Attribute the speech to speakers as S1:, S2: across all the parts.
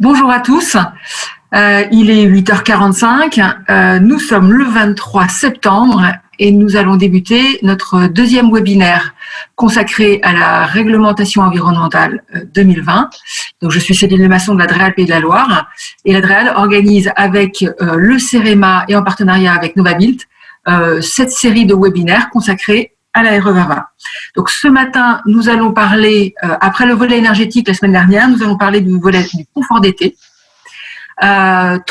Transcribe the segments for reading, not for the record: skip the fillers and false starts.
S1: Bonjour à tous. Il est 8h45. Nous sommes le 23 septembre et nous allons débuter notre deuxième webinaire consacré à la réglementation environnementale 2020. Donc, je suis Céline Lemasson de la DREAL Pays de la Loire et la DREAL organise avec le CEREMA et en partenariat avec Novabuild cette série de webinaires consacrés à la RE2020. Donc ce matin, nous allons parler, après le volet énergétique la semaine dernière, nous allons parler du volet du confort d'été. 3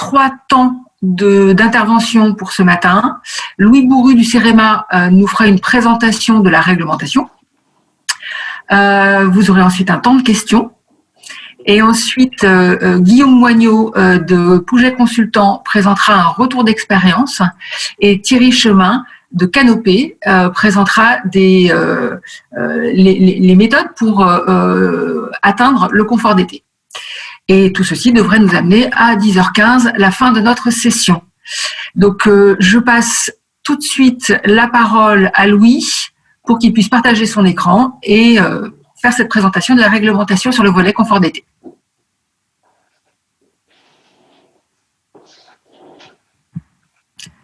S1: temps d'intervention pour ce matin. Louis Bourru du CEREMA nous fera une présentation de la réglementation. Vous aurez ensuite un temps de questions. Et ensuite, Guillaume Moignot de Pouget Consultant présentera un retour d'expérience et Thierry Chemin de Canopée présentera les méthodes pour atteindre le confort d'été. Et tout ceci devrait nous amener à 10h15, la fin de notre session. Donc, je passe tout de suite la parole à Louis pour qu'il puisse partager son écran et faire cette présentation de la réglementation sur le volet confort d'été.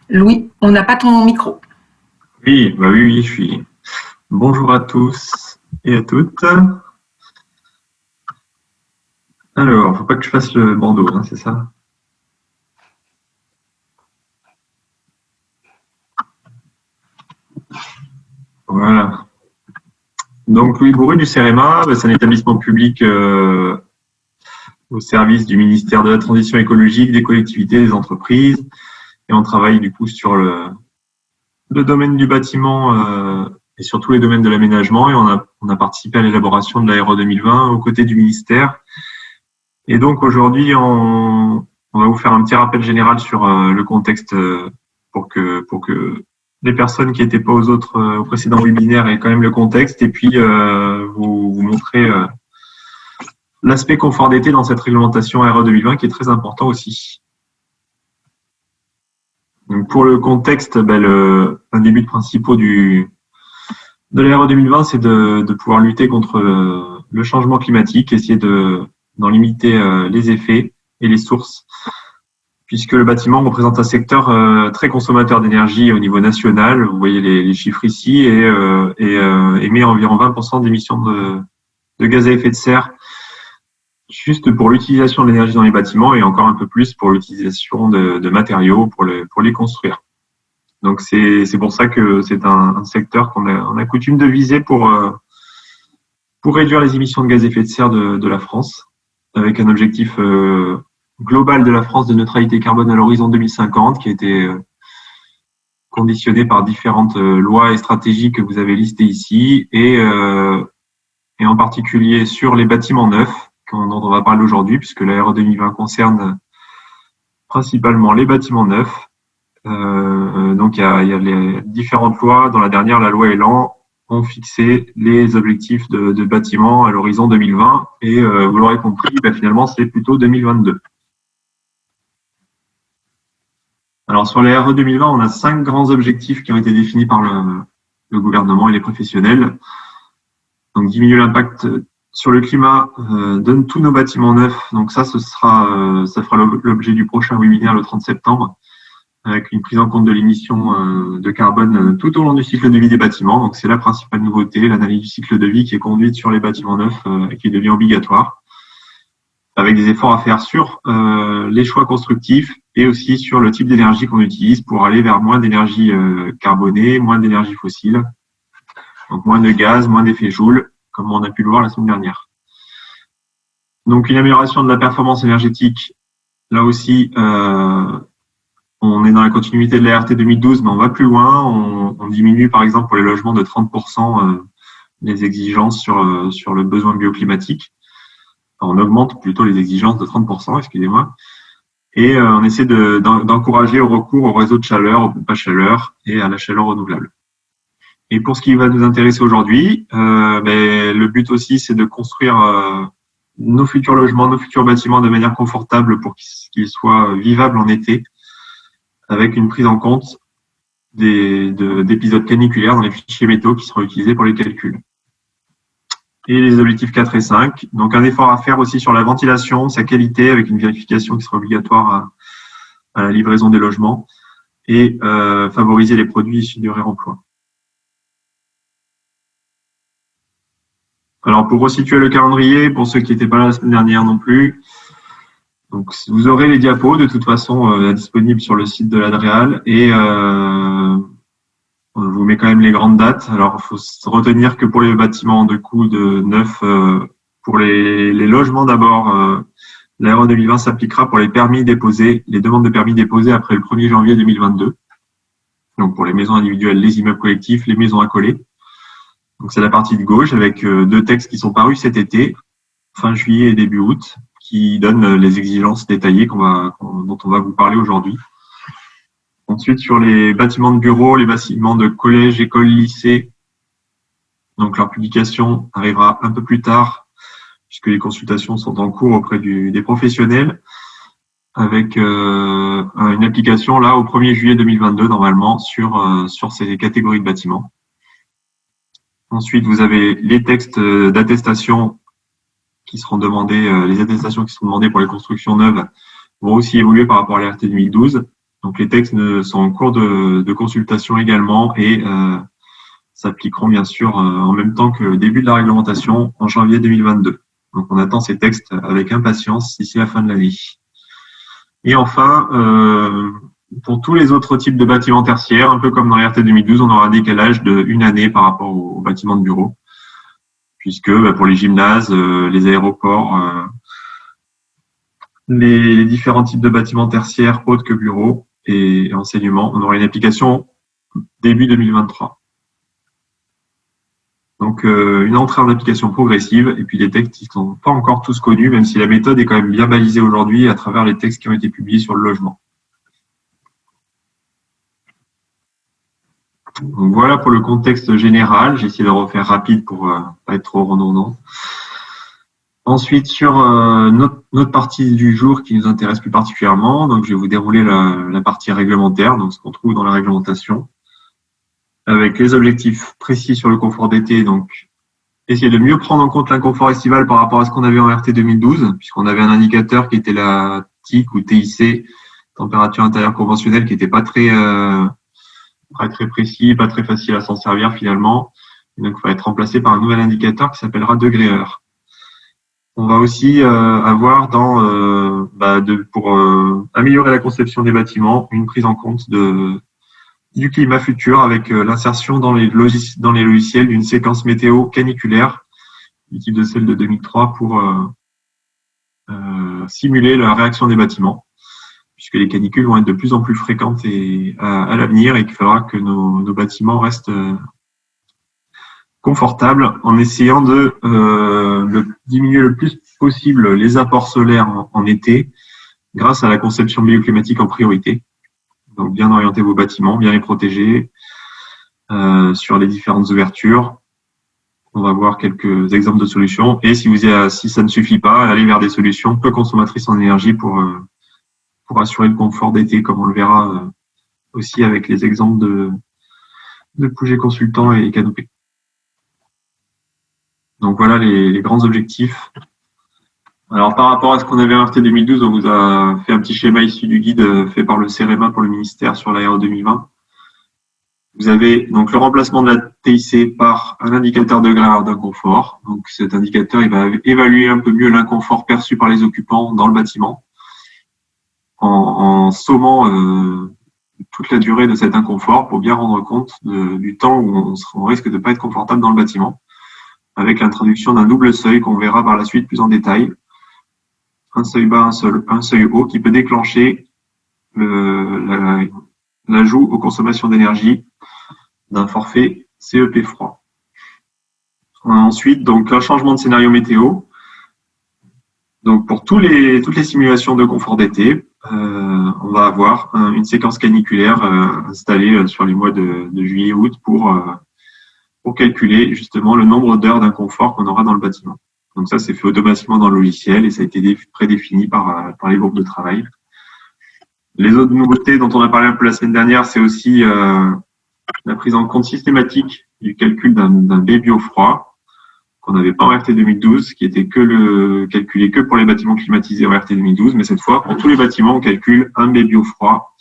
S1: Louis, on n'a pas ton micro.
S2: Oui, oui, je suis. Bonjour à tous et à toutes. Alors, faut pas que je fasse le bandeau, hein, c'est ça? Voilà. Donc, Louis Bourru du CEREMA, c'est un établissement public au service du ministère de la Transition écologique, des collectivités, des entreprises. Et on travaille du coup sur le domaine du bâtiment et sur tous les domaines de l'aménagement. Et on a participé à l'élaboration de la RE 2020 aux côtés du ministère. Et donc aujourd'hui, on va vous faire un petit rappel général sur le contexte pour que les personnes qui n'étaient pas aux précédents webinaires aient quand même le contexte. Et puis vous montrer l'aspect confort d'été dans cette réglementation RE 2020 qui est très important aussi. Donc pour le contexte, un des buts principaux de la RE 2020, c'est de pouvoir lutter contre le changement climatique, essayer d'en limiter les effets et les sources, puisque le bâtiment représente un secteur très consommateur d'énergie au niveau national. Vous voyez les chiffres ici et émet environ 20% d'émissions de gaz à effet de serre juste pour l'utilisation de l'énergie dans les bâtiments et encore un peu plus pour l'utilisation de matériaux pour les construire. Donc c'est pour ça que c'est un secteur qu'on a coutume de viser pour réduire les émissions de gaz à effet de serre de la France, avec un objectif global de la France de neutralité carbone à l'horizon 2050 qui a été conditionné par différentes lois et stratégies que vous avez listées ici et en particulier sur les bâtiments neufs dont on va parler aujourd'hui, puisque la RE 2020 concerne principalement les bâtiments neufs. Donc il y a les différentes lois. Dans la dernière, la loi Elan, ont fixé les objectifs de bâtiments à l'horizon 2020 et vous l'aurez compris, finalement c'est plutôt 2022. Alors sur la RE 2020, on a 5 grands objectifs qui ont été définis par le gouvernement et les professionnels. Donc diminuer l'impact sur le climat de tous nos bâtiments neufs. Donc ça fera l'objet du prochain webinaire le 30 septembre, avec une prise en compte de l'émission de carbone tout au long du cycle de vie des bâtiments. Donc c'est la principale nouveauté, l'analyse du cycle de vie qui est conduite sur les bâtiments neufs et qui devient obligatoire, avec des efforts à faire sur les choix constructifs et aussi sur le type d'énergie qu'on utilise pour aller vers moins d'énergie carbonée, moins d'énergie fossile, donc moins de gaz, moins d'effet Joule, comme on a pu le voir la semaine dernière. Donc une amélioration de la performance énergétique, là aussi, on est dans la continuité de la RT 2012, mais on va plus loin. On diminue, par exemple, pour les logements de 30% les exigences sur le besoin bioclimatique. Enfin, on augmente plutôt les exigences de 30%, excusez-moi. Et on essaie d'encourager au recours au réseau de chaleur, aux pompes à chaleur et à la chaleur renouvelable. Et pour ce qui va nous intéresser aujourd'hui, le but aussi, c'est de construire nos futurs logements, nos futurs bâtiments de manière confortable pour qu'ils soient vivables en été, avec une prise en compte d'épisodes caniculaires dans les fichiers métaux qui seront utilisés pour les calculs. et les objectifs 4 et 5. Donc, un effort à faire aussi sur la ventilation, sa qualité, avec une vérification qui sera obligatoire à la livraison des logements, et favoriser les produits issus du réemploi. Alors, pour resituer le calendrier, pour ceux qui n'étaient pas là la semaine dernière non plus, donc vous aurez les diapos de toute façon disponibles sur le site de l'Adréal, et on vous met quand même les grandes dates. Alors, il faut retenir que pour les bâtiments de coût de neuf, pour les logements d'abord, l'ARE 2020 s'appliquera pour les permis déposés, les demandes de permis déposées après le 1er janvier 2022. Donc, pour les maisons individuelles, les immeubles collectifs, les maisons accolées. Donc, c'est la partie de gauche avec deux textes qui sont parus cet été, fin juillet et début août, qui donnent les exigences détaillées dont on va vous parler aujourd'hui. Ensuite, sur les bâtiments de bureaux, les bâtiments de collèges, écoles, lycées, donc leur publication arrivera un peu plus tard, puisque les consultations sont en cours auprès des professionnels, avec une application là au 1er juillet 2022 normalement sur ces catégories de bâtiments. Ensuite, vous avez les textes d'attestation qui seront demandés, les attestations qui seront demandées pour les constructions neuves vont aussi évoluer par rapport à l'RT 2012. Donc, les textes sont en cours de consultation également et s'appliqueront bien sûr en même temps que le début de la réglementation en janvier 2022. Donc, on attend ces textes avec impatience d'ici la fin de l'année. Et enfin, pour tous les autres types de bâtiments tertiaires, un peu comme dans l'RT 2012, on aura un décalage de 1 année par rapport aux bâtiments de bureaux, puisque pour les gymnases, les aéroports, les différents types de bâtiments tertiaires autres que bureaux et enseignement, on aura une application début 2023. Donc, une entrée en application progressive et puis les textes qui ne sont pas encore tous connus, même si la méthode est quand même bien balisée aujourd'hui à travers les textes qui ont été publiés sur le logement. Donc, voilà pour le contexte général. J'ai essayé de refaire rapide pour pas être trop redondant. Ensuite, sur notre partie du jour qui nous intéresse plus particulièrement, donc je vais vous dérouler la partie réglementaire, donc ce qu'on trouve dans la réglementation, avec les objectifs précis sur le confort d'été, donc essayer de mieux prendre en compte l'inconfort estival par rapport à ce qu'on avait en RT 2012, puisqu'on avait un indicateur qui était la TIC ou TIC, température intérieure conventionnelle, qui n'était pas très précis, pas très facile à s'en servir finalement. Et donc, il va être remplacé par un nouvel indicateur qui s'appellera degré-heure. On va aussi avoir pour améliorer la conception des bâtiments, une prise en compte du climat futur avec l'insertion dans les logiciels d'une séquence météo caniculaire du type de celle de 2003 pour simuler la réaction des bâtiments, puisque les canicules vont être de plus en plus fréquentes à l'avenir et qu'il faudra que nos bâtiments restent confortables en essayant de diminuer le plus possible les apports solaires en été grâce à la conception bioclimatique en priorité. Donc, bien orienter vos bâtiments, bien les protéger sur les différentes ouvertures. On va voir quelques exemples de solutions. Et si ça ne suffit pas, aller vers des solutions peu consommatrices en énergie pour assurer le confort d'été, comme on le verra aussi avec les exemples de Pouget Consultant et Canopé. Donc, voilà les grands objectifs. Alors, par rapport à ce qu'on avait en RT 2012, on vous a fait un petit schéma issu du guide fait par le CEREMA pour le ministère sur l'ARE 2020. Vous avez donc le remplacement de la TIC par un indicateur de degré d'inconfort. Donc, cet indicateur, il va évaluer un peu mieux l'inconfort perçu par les occupants dans le bâtiment en sommant toute la durée de cet inconfort pour bien rendre compte du temps où on risque de ne pas être confortable dans le bâtiment, avec l'introduction d'un double seuil qu'on verra par la suite plus en détail. Un seuil bas, un seuil haut qui peut déclencher l'ajout aux consommations d'énergie d'un forfait CEP froid. Ensuite, donc, un changement de scénario météo. Donc, pour toutes les simulations de confort d'été, on va avoir une séquence caniculaire installée sur les mois de juillet et août pour calculer justement le nombre d'heures d'inconfort qu'on aura dans le bâtiment. Donc ça, c'est fait automatiquement dans le logiciel et ça a été prédéfini par les groupes de travail. Les autres nouveautés dont on a parlé un peu la semaine dernière, c'est aussi la prise en compte systématique du calcul d'un baby au froid qu'on n'avait pas en RT 2012, qui était calculé que pour les bâtiments climatisés en RT 2012, mais cette fois, pour tous les bâtiments, on calcule un BBO froid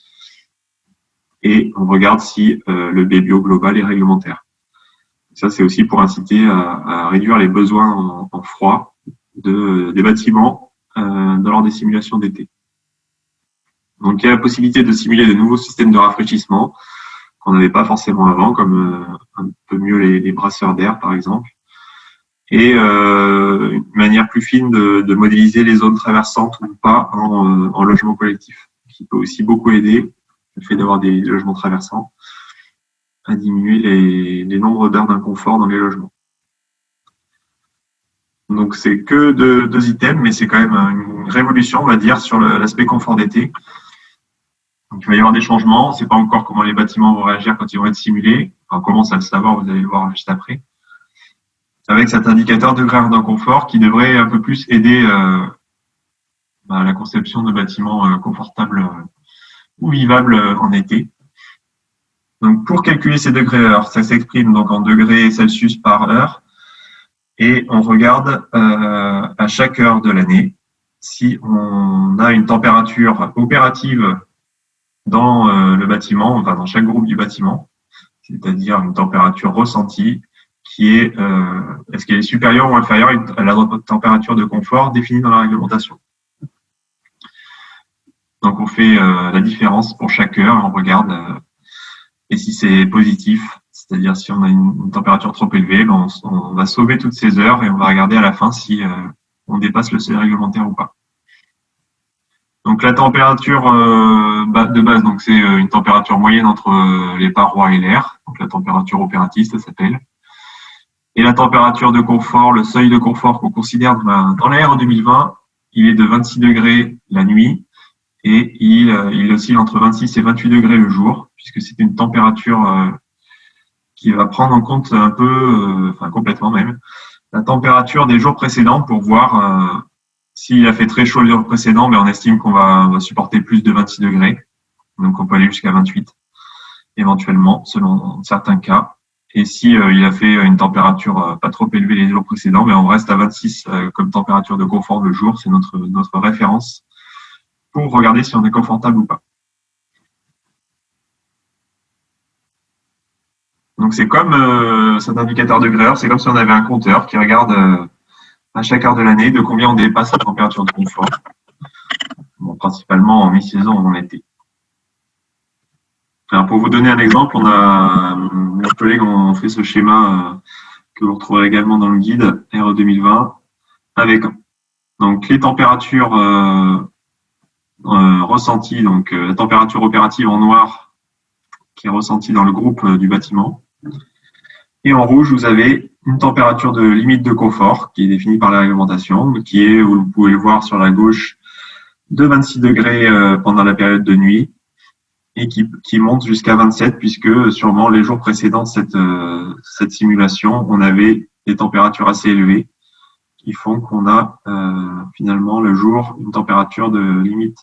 S2: et on regarde si le BBO global est réglementaire. Ça, c'est aussi pour inciter à réduire les besoins en froid des bâtiments lors des simulations d'été. Donc, il y a la possibilité de simuler de nouveaux systèmes de rafraîchissement qu'on n'avait pas forcément avant, comme un peu mieux les brasseurs d'air, par exemple. Et une manière plus fine de modéliser les zones traversantes ou pas en logement collectif, qui peut aussi beaucoup aider, le fait d'avoir des logements traversants, à diminuer les nombres d'heures d'inconfort dans les logements. Donc, c'est que deux items, mais c'est quand même une révolution, on va dire, sur l'aspect confort d'été. Donc, il va y avoir des changements. On ne sait pas encore comment les bâtiments vont réagir quand ils vont être simulés. Enfin, on commence à le savoir, vous allez le voir juste après. Avec cet indicateur de degré d'inconfort qui devrait un peu plus aider la conception de bâtiments confortables ou vivables en été. Donc, pour calculer ces degrés heure, ça s'exprime donc en degrés Celsius par heure. Et on regarde à chaque heure de l'année si on a une température opérative dans le bâtiment, enfin dans chaque groupe du bâtiment, c'est-à-dire une température ressentie qui est est-ce qu'elle est supérieure ou inférieure à la température de confort définie dans la réglementation. Donc on fait la différence pour chaque heure, on regarde et si c'est positif, c'est-à-dire si on a une température trop élevée, on va sauver toutes ces heures et on va regarder à la fin si on dépasse le seuil réglementaire ou pas. Donc la température de base, donc c'est une température moyenne entre les parois et l'air, donc la température opérative, ça s'appelle. Et la température de confort, le seuil de confort qu'on considère dans la RE 2020, il est de 26 degrés la nuit et il oscille entre 26 et 28 degrés le jour, puisque c'est une température qui va prendre en compte un peu, enfin complètement même, la température des jours précédents pour voir s'il a fait très chaud le jour précédent, mais on estime qu'on va supporter plus de 26 degrés. Donc on peut aller jusqu'à 28 éventuellement, selon certains cas. Et si il a fait une température pas trop élevée les jours précédents, mais on reste à 26 comme température de confort le jour, c'est notre référence pour regarder si on est confortable ou pas. Donc c'est comme cet indicateur de degré heure, c'est comme si on avait un compteur qui regarde à chaque heure de l'année de combien on dépasse la température de confort. Bon, principalement en mi-saison ou en été. Alors pour vous donner un exemple, mes collègues ont fait ce schéma que vous retrouverez également dans le guide RE 2020 avec donc les températures ressenties, donc la température opérative en noir qui est ressentie dans le groupe du bâtiment. Et en rouge, vous avez une température de limite de confort qui est définie par la réglementation, qui est, vous pouvez le voir sur la gauche, de 26 degrés pendant la période de nuit et qui monte jusqu'à 27 puisque sûrement les jours précédents de cette simulation, on avait des températures assez élevées qui font qu'on a finalement le jour une température de limite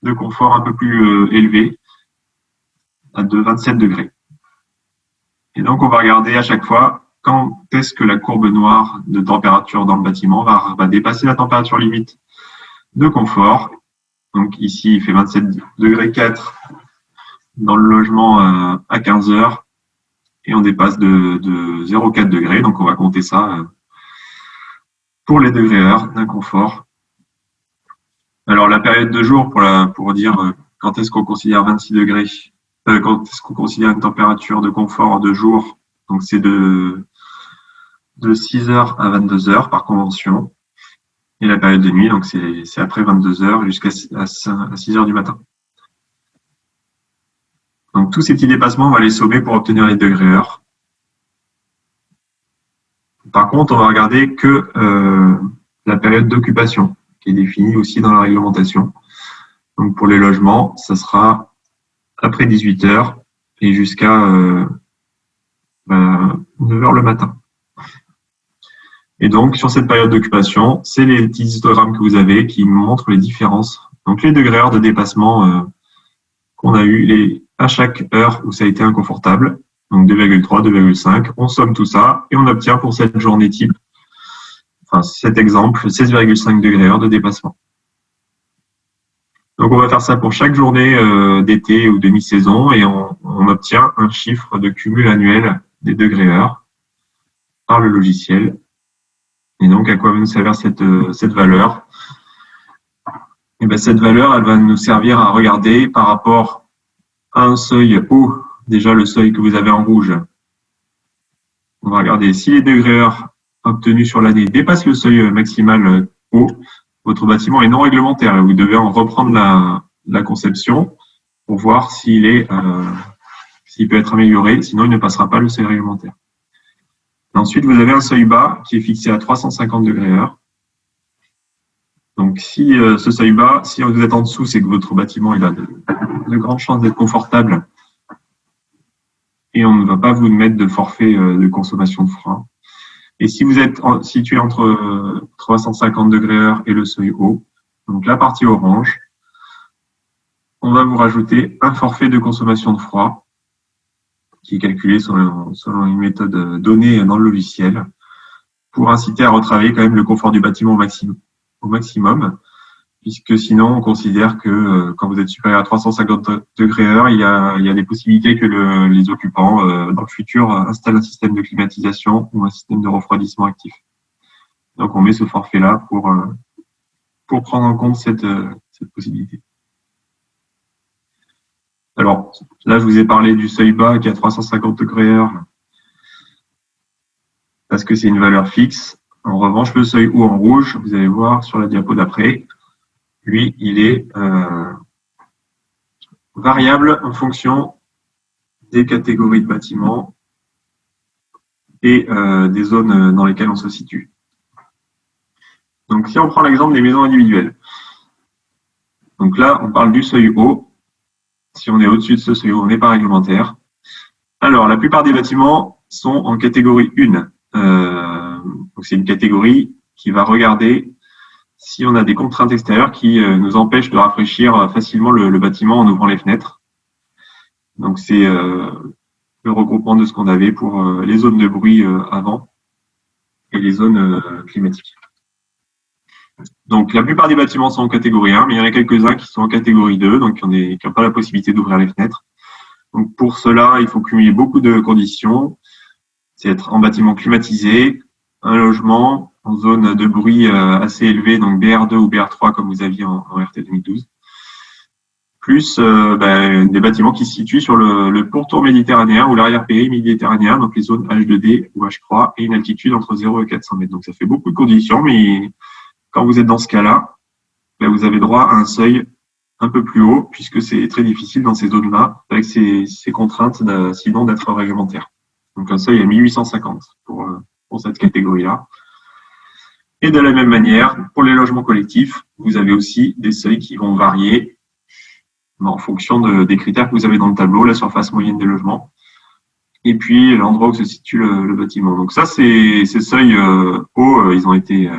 S2: de confort un peu plus élevée de 27 degrés. Et donc, on va regarder à chaque fois quand est-ce que la courbe noire de température dans le bâtiment va dépasser la température limite de confort. Donc ici, il fait 27 degrés 4 dans le logement à 15 heures et on dépasse de 0,4 degrés. Donc, on va compter ça pour les degrés heure d'inconfort. Alors, la période de jour pour dire quand est-ce qu'on considère 26 degrés, quand est-ce qu'on considère une température de confort de jour, donc c'est de 6 heures à 22 heures par convention. Et la période de nuit, donc c'est après 22 heures jusqu'à 6 heures du matin. Donc tous ces petits dépassements, on va les sommer pour obtenir les degrés heure. Par contre, on va regarder que la période d'occupation, qui est définie aussi dans la réglementation. Donc pour les logements, ça sera après 18 heures et jusqu'à 9 heures le matin. Et donc, sur cette période d'occupation, c'est les petits histogrammes que vous avez qui montrent les différences. Donc, les degrés heure de dépassement qu'on a eu à chaque heure où ça a été inconfortable. Donc, 2,3, 2,5. On somme tout ça et on obtient pour cette journée type enfin cet exemple, 16,5 degrés heure de dépassement. Donc on va faire ça pour chaque journée d'été ou demi-saison et on obtient un chiffre de cumul annuel des degrés heure par le logiciel. Et donc à quoi va nous servir cette valeur? Et bien, cette valeur, elle va nous servir à regarder par rapport à un seuil haut, déjà le seuil que vous avez en rouge. On va regarder si les degrés heure obtenus sur l'année dépassent le seuil maximal haut, votre bâtiment est non réglementaire et vous devez en reprendre la conception pour voir s'il peut être amélioré, sinon il ne passera pas le seuil réglementaire. Et ensuite, vous avez un seuil bas qui est fixé à 350 degrés heure. Donc, si ce seuil bas, si vous êtes en dessous, c'est que votre bâtiment il a de grandes chances d'être confortable et on ne va pas vous mettre de forfait de consommation de frein. Et si vous êtes situé entre 350 degrés heure et le seuil haut, donc la partie orange, on va vous rajouter un forfait de consommation de froid qui est calculé selon une méthode donnée dans le logiciel pour inciter à retravailler quand même le confort du bâtiment au maximum, puisque sinon on considère que quand vous êtes supérieur à 350 degrés heure, il y a des possibilités que les occupants dans le futur installent un système de climatisation ou un système de refroidissement actif. Donc on met ce forfait-là pour prendre en compte cette possibilité. Alors là, je vous ai parlé du seuil bas qui est à 350 degrés heure parce que c'est une valeur fixe. En revanche, le seuil haut en rouge, vous allez voir sur la diapo d'après, lui, il est variable en fonction des catégories de bâtiments et des zones dans lesquelles on se situe. Donc, si on prend l'exemple des maisons individuelles, donc là, on parle du seuil haut. Si on est au-dessus de ce seuil haut, on n'est pas réglementaire. Alors, la plupart des bâtiments sont en catégorie 1. Donc, c'est une catégorie qui va regarder si on a des contraintes extérieures qui nous empêchent de rafraîchir facilement le bâtiment en ouvrant les fenêtres. Donc, c'est le regroupement de ce qu'on avait pour les zones de bruit avant et les zones climatiques. Donc, la plupart des bâtiments sont en catégorie 1, mais il y en a quelques-uns qui sont en catégorie 2, donc qui n'ont pas la possibilité d'ouvrir les fenêtres. Donc, pour cela, il faut cumuler beaucoup de conditions. C'est être en bâtiment climatisé, un logement en zone de bruit assez élevée, donc BR2 ou BR3 comme vous aviez en RT 2012, plus des bâtiments qui se situent sur le pourtour méditerranéen ou l'arrière-pays méditerranéen, donc les zones H2D ou H3, et une altitude entre 0 et 400 mètres. Donc ça fait beaucoup de conditions, mais quand vous êtes dans ce cas-là, vous avez droit à un seuil un peu plus haut, puisque c'est très difficile dans ces zones-là, avec ces contraintes sinon d'être réglementaire. Donc un seuil à 1850 pour cette catégorie-là. Et de la même manière, pour les logements collectifs, vous avez aussi des seuils qui vont varier en fonction des critères que vous avez dans le tableau, la surface moyenne des logements, et puis l'endroit où se situe le bâtiment. Donc ça, ces seuils hauts, ils ont été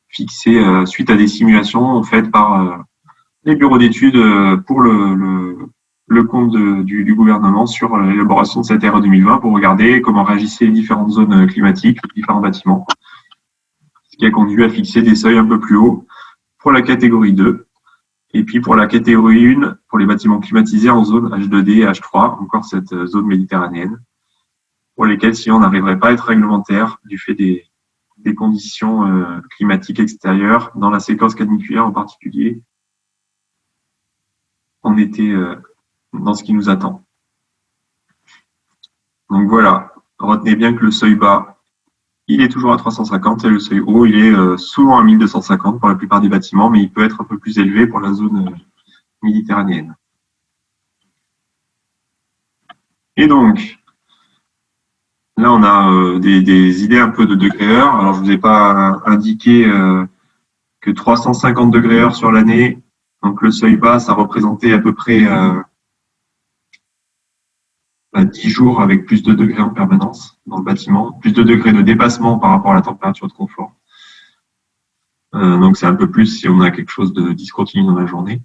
S2: fixés suite à des simulations faites par les bureaux d'études pour le compte du gouvernement sur l'élaboration de cette RE 2020 pour regarder comment réagissaient les différentes zones climatiques, les différents bâtiments, ce qui a conduit à fixer des seuils un peu plus hauts pour la catégorie 2 et puis pour la catégorie 1, pour les bâtiments climatisés en zone H2D et H3, encore cette zone méditerranéenne, pour lesquels si on n'arriverait pas à être réglementaire du fait des conditions climatiques extérieures, dans la séquence caniculaire en particulier, on était dans ce qui nous attend. Donc voilà, retenez bien que le seuil bas, il est toujours à 350 et le seuil haut, il est souvent à 1250 pour la plupart des bâtiments, mais il peut être un peu plus élevé pour la zone méditerranéenne. Et donc, là, on a des idées un peu de degrés heure. Alors, je ne vous ai pas indiqué que 350 degrés heure sur l'année, donc le seuil bas, ça représentait à peu près 10 jours avec plus de degrés en permanence dans le bâtiment, plus de degrés de dépassement par rapport à la température de confort. Donc, c'est un peu plus si on a quelque chose de discontinu dans la journée.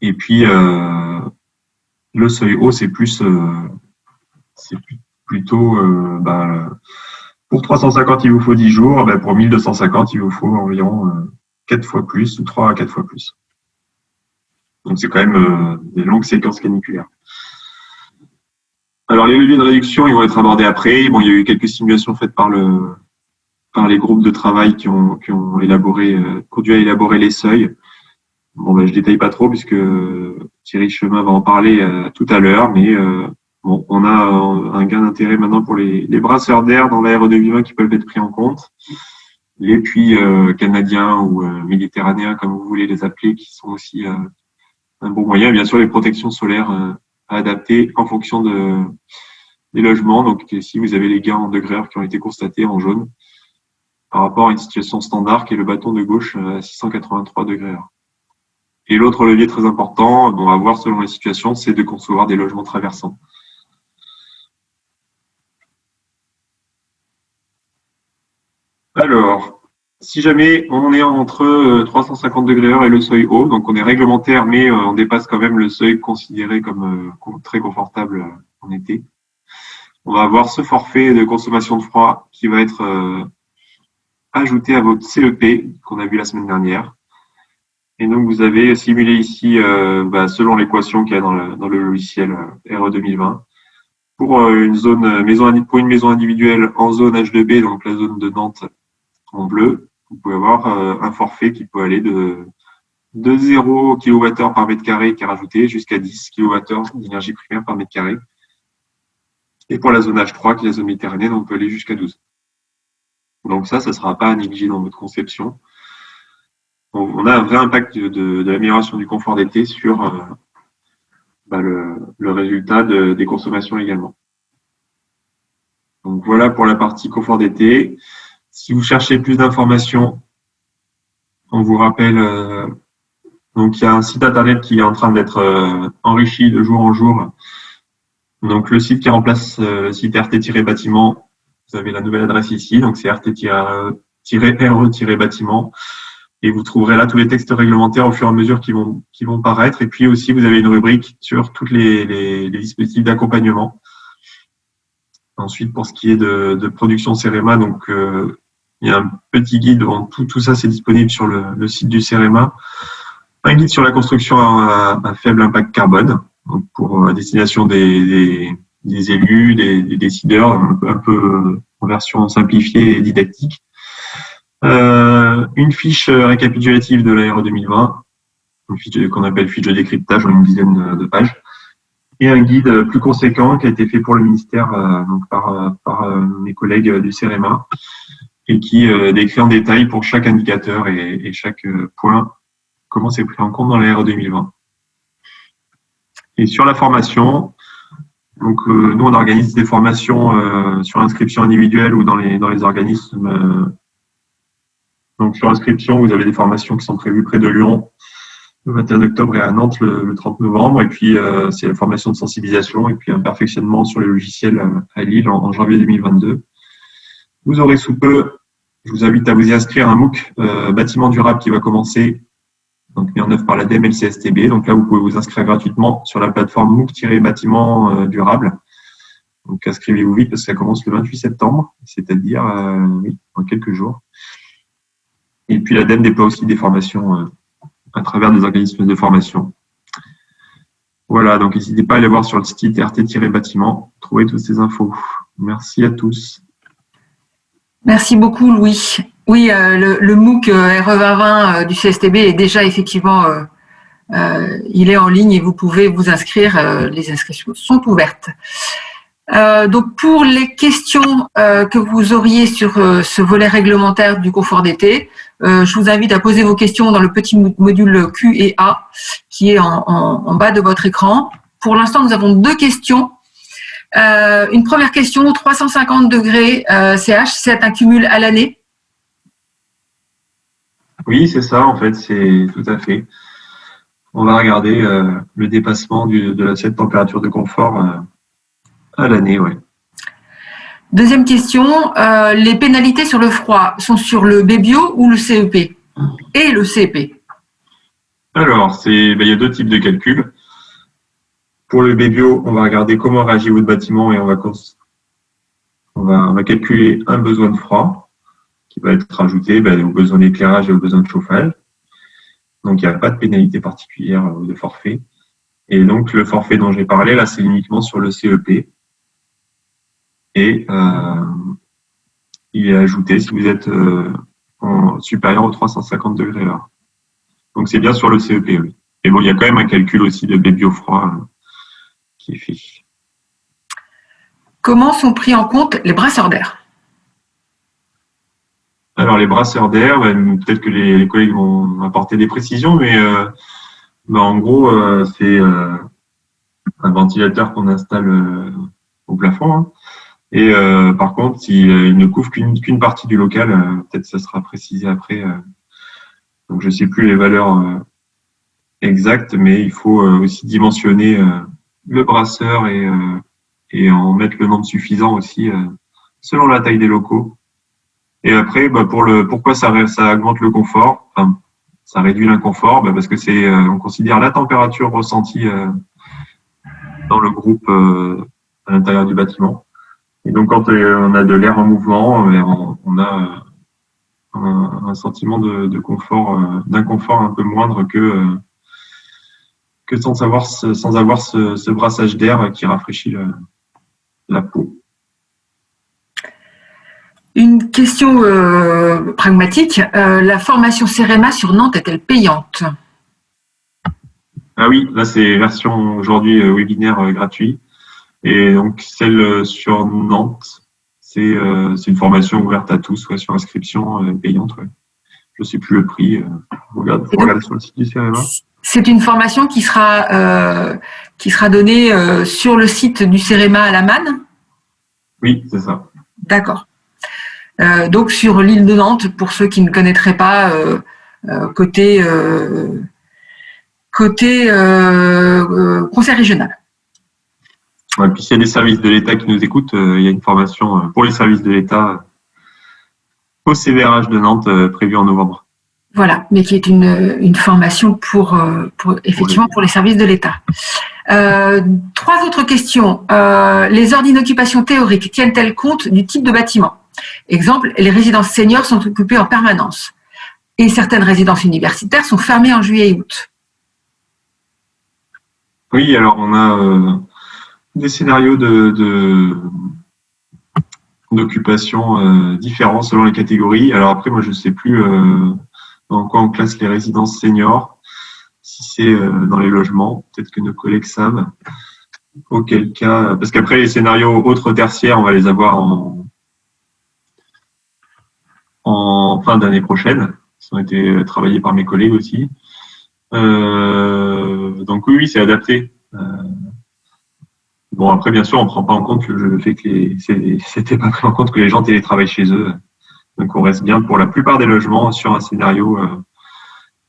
S2: Et puis, le seuil haut, c'est plutôt Pour 350, il vous faut 10 jours. Pour 1250, il vous faut environ 4 fois plus ou 3 à 4 fois plus. Donc, c'est quand même des longues séquences caniculaires. Alors, les leviers de réduction, ils vont être abordés après. Bon, il y a eu quelques simulations faites par les groupes de travail qui ont conduit à élaborer les seuils. Bon, je détaille pas trop puisque Thierry Chemin va en parler tout à l'heure, mais bon, on a un gain d'intérêt maintenant pour les brasseurs d'air dans la RE 2020 qui peuvent être pris en compte. Les puits canadiens ou méditerranéens, comme vous voulez les appeler, qui sont aussi un bon moyen. Bien sûr, les protections solaires à adapter en fonction des logements. Donc, ici, vous avez les gains en degrés qui ont été constatés en jaune par rapport à une situation standard qui est le bâton de gauche à 683 degrés. Et l'autre levier très important, à voir selon les situations, c'est de concevoir des logements traversants. Alors, si jamais on est entre 350 degrés heure et le seuil haut, donc on est réglementaire, mais on dépasse quand même le seuil considéré comme très confortable en été, on va avoir ce forfait de consommation de froid qui va être ajouté à votre CEP qu'on a vu la semaine dernière. Et donc, vous avez simulé ici, selon l'équation qu'il y a dans le logiciel RE 2020, pour pour une maison individuelle en zone H2B, donc la zone de Nantes en bleu, vous pouvez avoir un forfait qui peut aller de 0 kWh par mètre carré qui est rajouté jusqu'à 10 kWh d'énergie primaire par mètre carré. Et pour la zone H3, qui est la zone méditerranéenne, on peut aller jusqu'à 12. Donc ça ne sera pas à négliger dans votre conception. On a un vrai impact de l'amélioration du confort d'été sur le résultat des consommations également. Donc voilà pour la partie confort d'été. Si vous cherchez plus d'informations, on vous rappelle, donc il y a un site internet qui est en train d'être enrichi de jour en jour. Donc le site qui remplace le site RT-bâtiment, vous avez la nouvelle adresse ici, donc c'est RT-RE-bâtiment. Et vous trouverez là tous les textes réglementaires au fur et à mesure qui vont paraître. Et puis aussi, vous avez une rubrique sur tous les dispositifs d'accompagnement. Ensuite, pour ce qui est de production CEREMA, donc il y a un petit guide. Tout ça, c'est disponible sur le site du CEREMA. Un guide sur la construction à faible impact carbone, donc pour destination des élus, des décideurs, un peu en version simplifiée et didactique. Une fiche récapitulative de la RE 2020, une fiche qu'on appelle fiche de décryptage en une dizaine de pages, et un guide plus conséquent qui a été fait pour le ministère donc par mes collègues du CEREMA et qui décrit en détail pour chaque indicateur et chaque point comment c'est pris en compte dans la RE 2020. Et sur la formation, donc nous on organise des formations sur inscription individuelle ou dans les organismes. Donc, sur inscription, vous avez des formations qui sont prévues près de Lyon le 21 octobre et à Nantes le 30 novembre. Et puis, c'est la formation de sensibilisation et puis un perfectionnement sur les logiciels à Lille en janvier 2022. Vous aurez sous peu, je vous invite à vous y inscrire, un MOOC bâtiment durable qui va commencer, donc mis en œuvre par l'ADEME et le CSTB. Donc là, vous pouvez vous inscrire gratuitement sur la plateforme MOOC-bâtiment durable. Donc, inscrivez-vous vite parce que ça commence le 28 septembre, c'est-à-dire dans quelques jours. Et puis l'ADEME déploie aussi des formations à travers des organismes de formation. Voilà, donc n'hésitez pas à aller voir sur le site RT-bâtiment, trouver toutes ces infos. Merci à tous.
S1: Merci beaucoup, Louis. Oui, le MOOC RE 2020 du CSTB est déjà effectivement, il est en ligne et vous pouvez vous inscrire. Les inscriptions sont ouvertes. Donc pour les questions que vous auriez sur ce volet réglementaire du confort d'été, je vous invite à poser vos questions dans le petit module Q et A qui est en bas de votre écran. Pour l'instant, nous avons deux questions. Une première question, 350 degrés CH, c'est un cumul à l'année?
S2: Oui, c'est ça, en fait, c'est tout à fait. On va regarder le dépassement de cette température de confort à l'année, oui.
S1: Deuxième question, les pénalités sur le froid sont sur le BBio ou le CEP? Et le CEP?
S2: Alors, il y a deux types de calculs. Pour le BBio, on va regarder comment réagit votre bâtiment et on on va calculer un besoin de froid qui va être rajouté au besoin d'éclairage et au besoin de chauffage. Donc, il n'y a pas de pénalité particulière de forfait. Et donc, le forfait dont j'ai parlé, là, c'est uniquement sur le CEP. Et il est ajouté si vous êtes supérieur aux 350 degrés là. Donc, c'est bien sur le CEP, oui. Et bon, il y a quand même un calcul aussi de bébio-froid qui est fait.
S1: Comment sont pris en compte les brasseurs d'air?
S2: Alors, les brasseurs d'air, peut-être que les collègues vont apporter des précisions, mais en gros, c'est un ventilateur qu'on installe au plafond. Hein. Et par contre, il ne couvre qu'une partie du local. Peut-être que ça sera précisé après. Donc, je ne sais plus les valeurs exactes, mais il faut aussi dimensionner le brasseur et en mettre le nombre suffisant aussi selon la taille des locaux. Et après, pourquoi ça augmente le confort, enfin, ça réduit l'inconfort, parce que on considère la température ressentie dans le groupe à l'intérieur du bâtiment. Et donc, quand on a de l'air en mouvement, on a un sentiment de confort, d'inconfort un peu moindre que sans avoir ce brassage d'air qui rafraîchit la peau.
S1: Une question pragmatique. La formation CEREMA sur Nantes est-elle payante?
S2: Ah oui, là c'est version aujourd'hui webinaire gratuit. Et donc celle sur Nantes, c'est une formation ouverte à tous, sur inscription payante. Ouais. Je ne sais plus le prix. Regarde sur le site du CEREMA.
S1: C'est une formation qui sera donnée sur le site du CEREMA à la Manne?
S2: Oui, c'est ça.
S1: D'accord. Donc sur l'île de Nantes, pour ceux qui ne connaîtraient pas, côté conseil régional.
S2: Ouais, puis s'il y a des services de l'État qui nous écoutent, il y a une formation pour les services de l'État au CVRH de Nantes prévue en novembre.
S1: Voilà, mais qui est une formation pour effectivement pour les services de l'État. 3 autres questions. Les ordres d'inoccupation théoriques tiennent-elles compte du type de bâtiment? Exemple, les résidences seniors sont occupées en permanence et certaines résidences universitaires sont fermées en juillet et août.
S2: Oui, alors on a des scénarios d'occupation différents selon les catégories. Alors après, moi je ne sais plus dans quoi on classe les résidences seniors, si c'est dans les logements, peut-être que nos collègues savent. Auquel cas, parce qu'après les scénarios autres tertiaires, on va les avoir en fin d'année prochaine. Ils ont été travaillés par mes collègues aussi. Donc oui, c'est adapté. Bon, après, bien sûr, on ne prend pas en compte le fait que c'était pas pris en compte que les gens télétravaillent chez eux. Donc, on reste bien pour la plupart des logements sur un scénario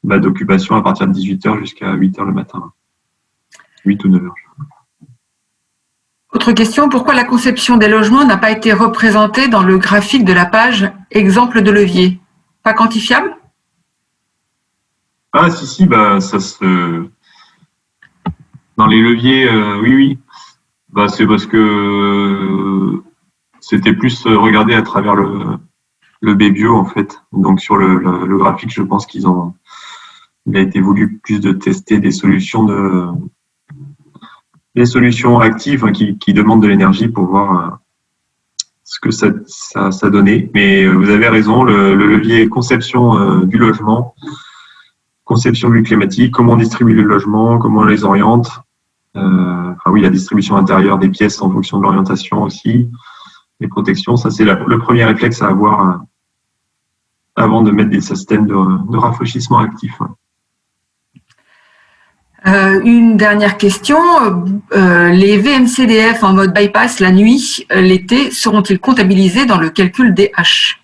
S2: d'occupation à partir de 18h jusqu'à 8h le matin. 8 ou 9h.
S1: Autre question, pourquoi la conception des logements n'a pas été représentée dans le graphique de la page exemple de levier? Pas quantifiable?
S2: Ah, si, ça se... Dans les leviers, oui. C'est parce que c'était plus regardé à travers le Bébio, en fait. Donc, sur le graphique, je pense il a été voulu plus de tester des solutions actives qui demandent de l'énergie pour voir ce que ça donnait. Mais vous avez raison, le levier conception du logement, conception du climatique, comment on distribue les logements, comment on les oriente. Oui, la distribution intérieure des pièces en fonction de l'orientation aussi, les protections, ça c'est le premier réflexe à avoir avant de mettre des systèmes de rafraîchissement actifs.
S1: Une dernière question, les VMCDF en mode bypass la nuit, l'été, seront-ils comptabilisés dans le calcul des H?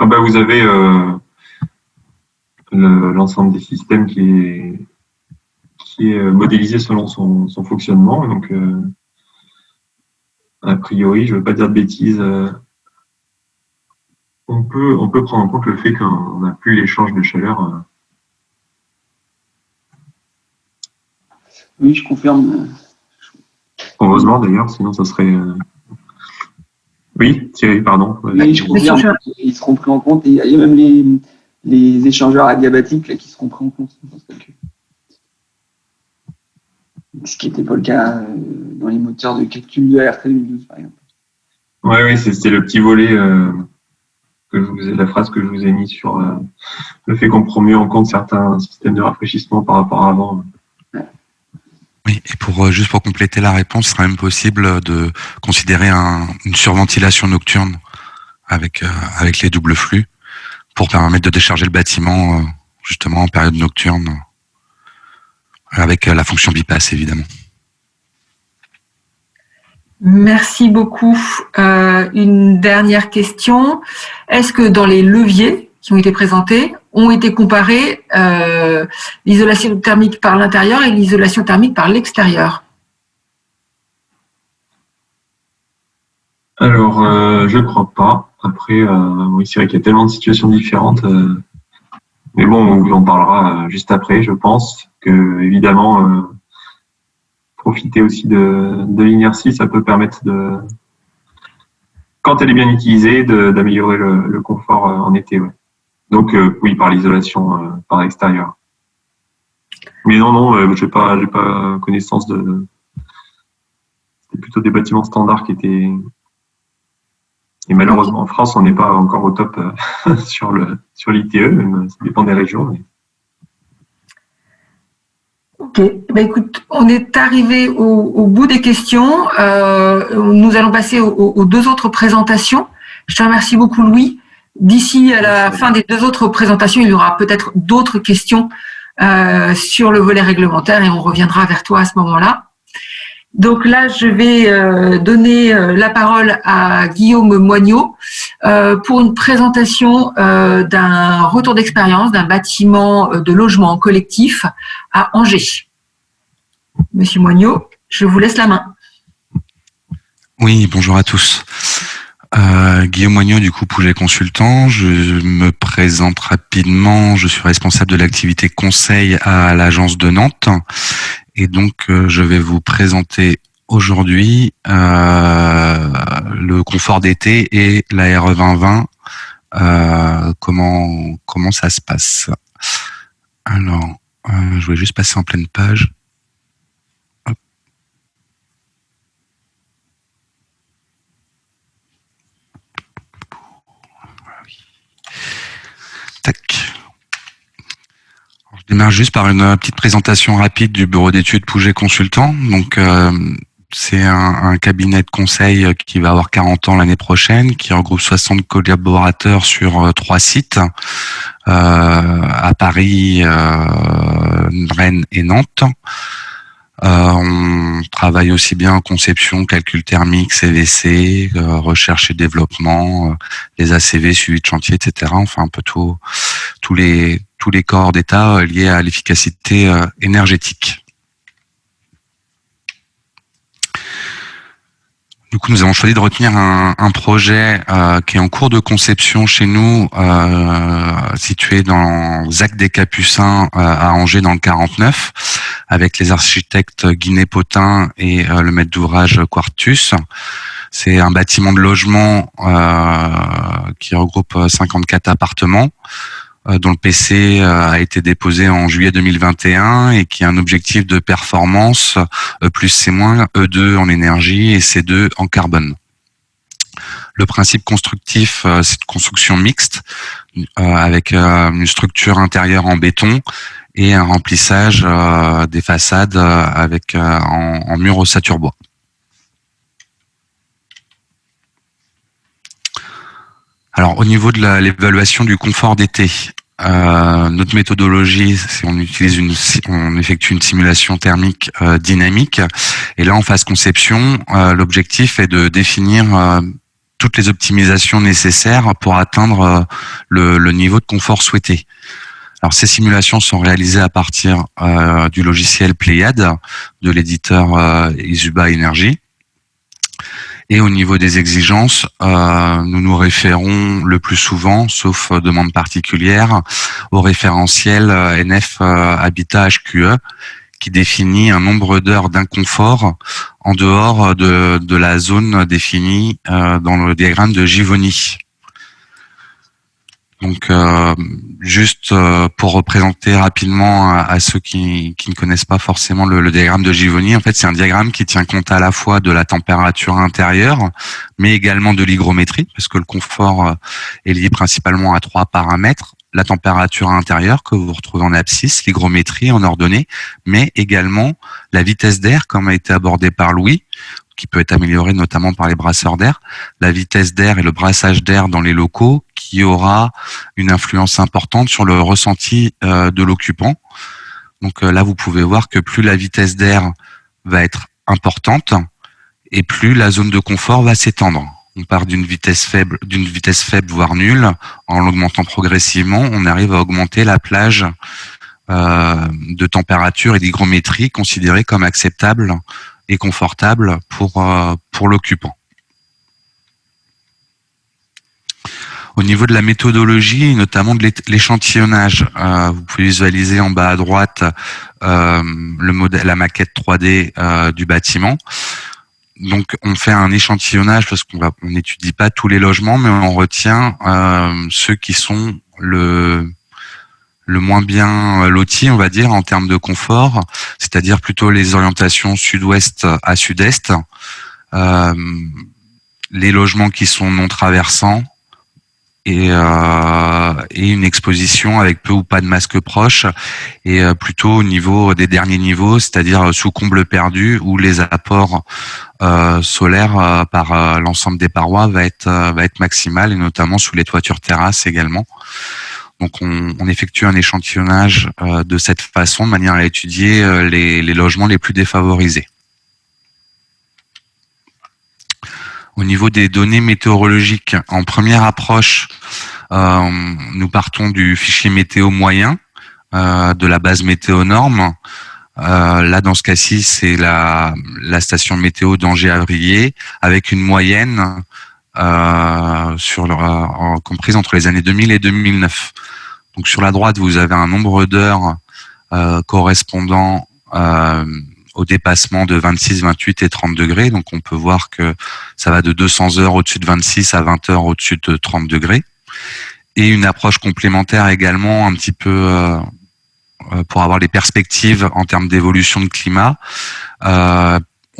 S2: Vous avez l'ensemble des systèmes qui est modélisé selon son fonctionnement. Et donc, a priori, je ne veux pas dire de bêtises, on peut prendre en compte le fait qu'on n'a plus l'échange de chaleur.
S3: Oui, je confirme.
S2: Heureusement d'ailleurs, sinon ça serait... Oui, Thierry, pardon.
S3: Oui, je confirme, ils seront pris en compte. Et il y a même les échangeurs adiabatiques là, qui seront pris en compte dans ce calcul. Ce qui n'était pas le cas dans les moteurs de calcul de ART 2012, par exemple.
S2: Oui, c'est le petit volet, la phrase que je vous ai mise sur le fait qu'on prend mieux en compte certains systèmes de rafraîchissement par rapport à avant.
S4: Oui, et juste pour compléter la réponse, ce serait même possible de considérer une surventilation nocturne avec les doubles flux pour permettre de décharger le bâtiment justement en période nocturne avec la fonction bypass évidemment.
S1: Merci beaucoup. Une dernière question. Est-ce que dans les leviers qui ont été présentés, ont été comparés l'isolation thermique par l'intérieur et l'isolation thermique par l'extérieur?
S2: Alors, je crois pas. Après, oui, c'est vrai qu'il y a tellement de situations différentes. Mais bon, on vous en parlera juste après, je pense que évidemment, profiter aussi de l'inertie, ça peut permettre quand elle est bien utilisée, d'améliorer le confort en été. Ouais. Donc oui, par l'isolation par l'extérieur. Mais non, j'ai pas connaissance de. C'était plutôt des bâtiments standards qui étaient. Et malheureusement, en France, on n'est pas encore au top sur l'ITE, même, ça dépend des régions. Mais...
S1: Ok, écoute, on est arrivé au bout des questions. Nous allons passer aux deux autres présentations. Je te remercie beaucoup, Louis. D'ici à la fin des deux autres présentations, il y aura peut-être d'autres questions sur le volet réglementaire et on reviendra vers toi à ce moment-là. Donc là, je vais donner la parole à Guillaume Moignot pour une présentation d'un retour d'expérience d'un bâtiment de logement collectif à Angers. Monsieur Moignot, je vous laisse la main.
S4: Oui, bonjour à tous. Guillaume Moignot, du coup, Pouget Consultant. Je me présente rapidement. Je suis responsable de l'activité conseil à l'agence de Nantes. Et donc, je vais vous présenter aujourd'hui le confort d'été et la RE 2020. Comment ça se passe? Alors, je voulais juste passer en pleine page. Hop. Tac. Je démarre juste par une petite présentation rapide du bureau d'études Pouget Consultant. Donc, c'est un cabinet de conseil qui va avoir 40 ans l'année prochaine, qui regroupe 60 collaborateurs sur 3 sites, à Paris, Rennes et Nantes. On travaille aussi bien en conception, calcul thermique, CVC, recherche et développement, les ACV, suivi de chantier, etc. Enfin, un peu tous les corps d'état liés à l'efficacité énergétique. Du coup, nous avons choisi de retenir un projet qui est en cours de conception chez nous, situé dans ZAC des Capucins à Angers dans le 49, avec les architectes Guinet-Potin et le maître d'ouvrage Quartus. C'est un bâtiment de logement qui regroupe 54 appartements, dont le PC a été déposé en juillet 2021 et qui a un objectif de performance E+, C-, E2 en énergie et C2 en carbone. Le principe constructif, c'est une construction mixte avec une structure intérieure en béton et un remplissage des façades avec en mur ossature bois. Alors, au niveau de l'évaluation du confort d'été, notre méthodologie, c'est on effectue une simulation thermique dynamique. Et là, en phase conception, l'objectif est de définir toutes les optimisations nécessaires pour atteindre le niveau de confort souhaité. Alors, ces simulations sont réalisées à partir du logiciel Pléiade de l'éditeur Isuba Energy. Et au niveau des exigences, nous nous référons le plus souvent, sauf demande particulière, au référentiel NF Habitat HQE, qui définit un nombre d'heures d'inconfort en dehors de la zone définie dans le diagramme de Givoni. Donc, juste pour représenter rapidement à ceux qui ne connaissent pas forcément le diagramme de Givoni, en fait, c'est un diagramme qui tient compte à la fois de la température intérieure, mais également de l'hygrométrie, parce que le confort est lié principalement à 3 paramètres. La température intérieure que vous retrouvez en abscisse, l'hygrométrie en ordonnée, mais également la vitesse d'air, comme a été abordé par Louis, qui peut être améliorée notamment par les brasseurs d'air, la vitesse d'air et le brassage d'air dans les locaux, qui aura une influence importante sur le ressenti de l'occupant. Donc là, vous pouvez voir que plus la vitesse d'air va être importante, et plus la zone de confort va s'étendre. On part d'une vitesse faible, voire nulle. En l'augmentant progressivement, on arrive à augmenter la plage de température et d'hygrométrie considérée comme acceptable et confortable pour l'occupant. Au niveau de la méthodologie, notamment de l'échantillonnage, vous pouvez visualiser en bas à droite le modèle, la maquette 3D du bâtiment. Donc, on fait un échantillonnage parce qu'on n'étudie pas tous les logements, mais on retient ceux qui sont le moins bien lotis, on va dire, en termes de confort, c'est-à-dire plutôt les orientations sud-ouest à sud-est, les logements qui sont non traversants et une exposition avec peu ou pas de masques proches, et plutôt au niveau des derniers niveaux, c'est-à-dire sous comble perdu, où les apports solaires par l'ensemble des parois va être maximal, et notamment sous les toitures terrasses également. Donc on effectue un échantillonnage de cette façon, de manière à étudier les logements les plus défavorisés. Au niveau des données météorologiques, en première approche, nous partons du fichier météo moyen de la base météo-norme. Là, dans ce cas-ci, c'est la station météo d'Angers-Avrier, avec une moyenne comprise entre les années 2000 et 2009. Donc sur la droite, vous avez un nombre d'heures correspondant au dépassement de 26, 28 et 30 degrés. Donc on peut voir que ça va de 200 heures au-dessus de 26 à 20 heures au-dessus de 30 degrés. Et une approche complémentaire également, un petit peu pour avoir les perspectives en termes d'évolution de climat.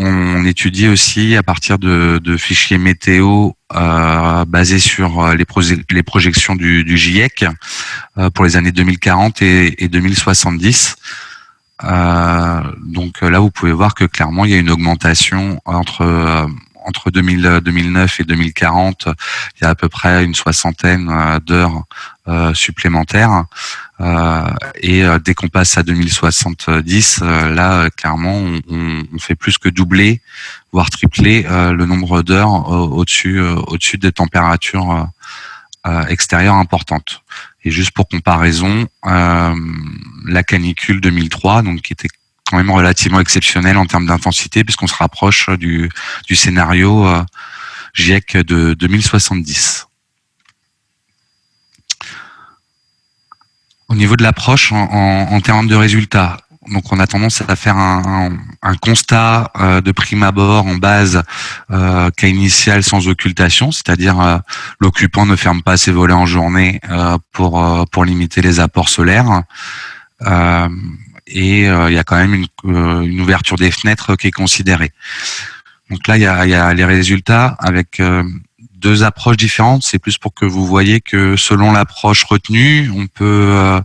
S4: On étudie aussi à partir de fichiers météo basés sur les projections du GIEC pour les années 2040 et 2070. Donc là, vous pouvez voir que clairement, il y a une augmentation entre 2009 et 2040. Il y a à peu près une soixantaine d'heures supplémentaires. Et dès qu'on passe à 2070, là, clairement, on fait plus que doubler, voire tripler le nombre d'heures au-dessus des températures extérieures importantes. Et juste pour comparaison, la canicule 2003, donc qui était quand même relativement exceptionnelle en termes d'intensité, puisqu'on se rapproche du scénario GIEC de 2070. Au niveau de l'approche en termes de résultats, donc on a tendance à faire un constat de prime abord en base cas initial sans occultation, c'est-à-dire l'occupant ne ferme pas ses volets en journée pour limiter les apports solaires. Et il y a quand même une ouverture des fenêtres qui est considérée. Donc là, il y a les résultats avec deux approches différentes. C'est plus pour que vous voyez que selon l'approche retenue, on peut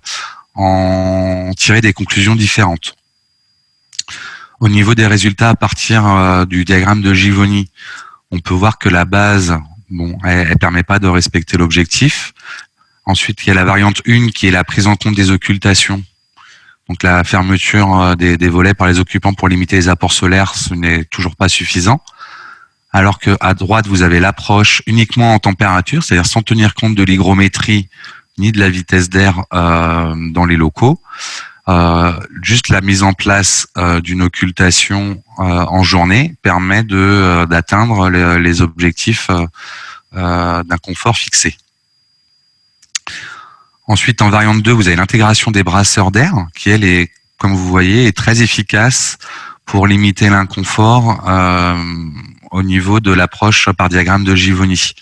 S4: en tirer des conclusions différentes. Au niveau des résultats à partir du diagramme de Givoni, on peut voir que la base, elle permet pas de respecter l'objectif. Ensuite, il y a la variante 1 qui est la prise en compte des occultations. Donc la fermeture des volets par les occupants pour limiter les apports solaires, ce n'est toujours pas suffisant. Alors que à droite, vous avez l'approche uniquement en température, c'est-à-dire sans tenir compte de l'hygrométrie ni de la vitesse d'air dans les locaux. Juste la mise en place d'une occultation en journée permet d'atteindre les objectifs d'un confort fixé. Ensuite, en variante 2, vous avez l'intégration des brasseurs d'air, qui elle est comme vous voyez, est très efficace pour limiter l'inconfort au niveau de l'approche par diagramme de Givoni,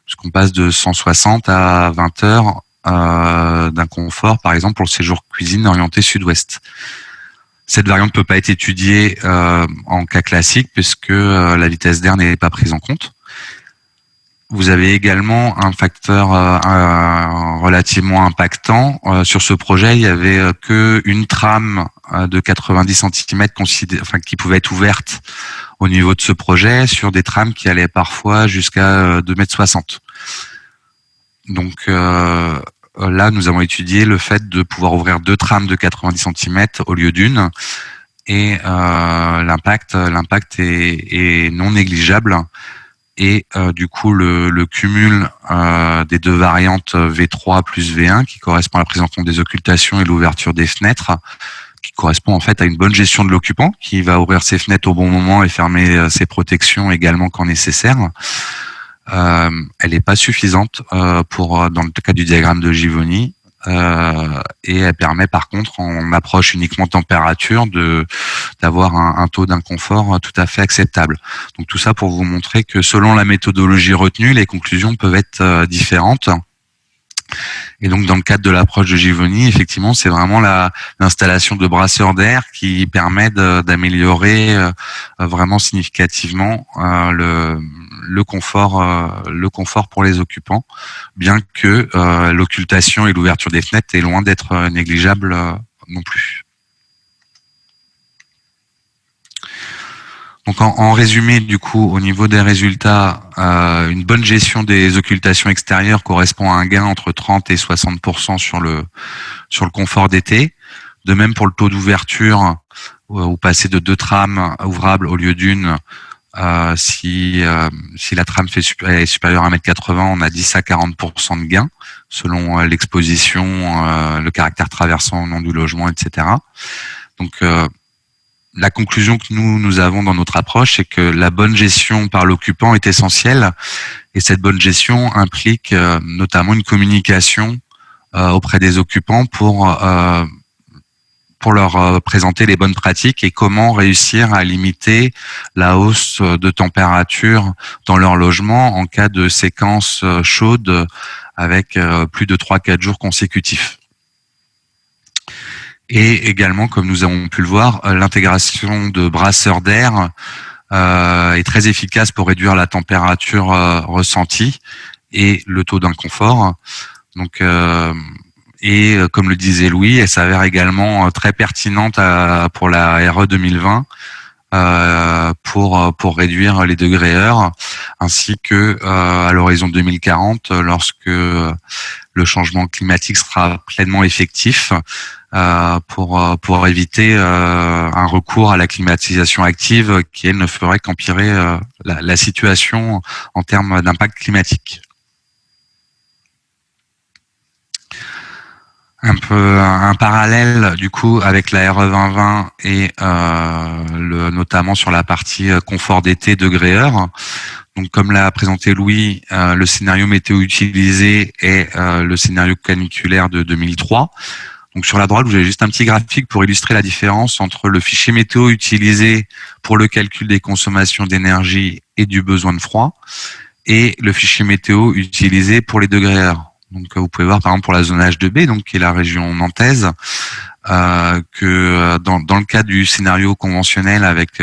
S4: puisqu'on passe de 160 à 20 heures d'inconfort, par exemple pour le séjour cuisine orienté sud-ouest. Cette variante ne peut pas être étudiée en cas classique puisque la vitesse d'air n'est pas prise en compte. Vous avez également un facteur relativement impactant. Sur ce projet, il y avait qu'une trame de 90 cm qui pouvait être ouverte au niveau de ce projet sur des trames qui allaient parfois jusqu'à 2,60 m. Donc là, nous avons étudié le fait de pouvoir ouvrir 2 trames de 90 cm au lieu d'une, et l'impact est non négligeable. Et du coup, le cumul des 2 variantes V3 plus V1, qui correspond à la prise en compte des occultations et l'ouverture des fenêtres, qui correspond en fait à une bonne gestion de l'occupant, qui va ouvrir ses fenêtres au bon moment et fermer ses protections également quand nécessaire. Elle n'est pas suffisante dans le cas du diagramme de Givoni, et elle permet par contre, en approche uniquement température, d'avoir un taux d'inconfort tout à fait acceptable. Donc tout ça pour vous montrer que selon la méthodologie retenue, les conclusions peuvent être différentes. Et donc dans le cadre de l'approche de Givoni, effectivement, c'est vraiment l'installation de brasseurs d'air qui permet d'améliorer vraiment significativement le confort pour les occupants, bien que l'occultation et l'ouverture des fenêtres est loin d'être négligeable non plus. Donc en résumé, du coup, au niveau des résultats, une bonne gestion des occultations extérieures correspond à un gain entre 30 et 60% sur le confort d'été. De même pour le taux d'ouverture, où passer de 2 trames ouvrables au lieu d'une, si la trame est supérieure à 1,80 m, on a 10 à 40% de gain selon l'exposition, le caractère traversant au nom du logement, etc. Donc la conclusion que nous avons dans notre approche, c'est que la bonne gestion par l'occupant est essentielle, et cette bonne gestion implique notamment une communication auprès des occupants pour leur présenter les bonnes pratiques et comment réussir à limiter la hausse de température dans leur logement en cas de séquence chaude avec plus de 3-4 jours consécutifs. Et également, comme nous avons pu le voir, l'intégration de brasseurs d'air est très efficace pour réduire la température ressentie et le taux d'inconfort. Donc, et comme le disait Louis, elle s'avère également très pertinente pour la RE 2020 pour réduire les degrés heure, ainsi que à l'horizon 2040, lorsque le changement climatique sera pleinement effectif, pour éviter un recours à la climatisation active qui, elle, ne ferait qu'empirer la situation en termes d'impact climatique. Un parallèle du coup avec la RE 2020 et notamment sur la partie confort d'été degré heure. Donc comme l'a présenté Louis, le scénario météo utilisé est le scénario caniculaire de 2003. Donc sur la droite, vous avez juste un petit graphique pour illustrer la différence entre le fichier météo utilisé pour le calcul des consommations d'énergie et du besoin de froid et le fichier météo utilisé pour les degrés heure. Donc vous pouvez voir par exemple pour la zone H2B, donc qui est la région nantaise, que dans le cas du scénario conventionnel avec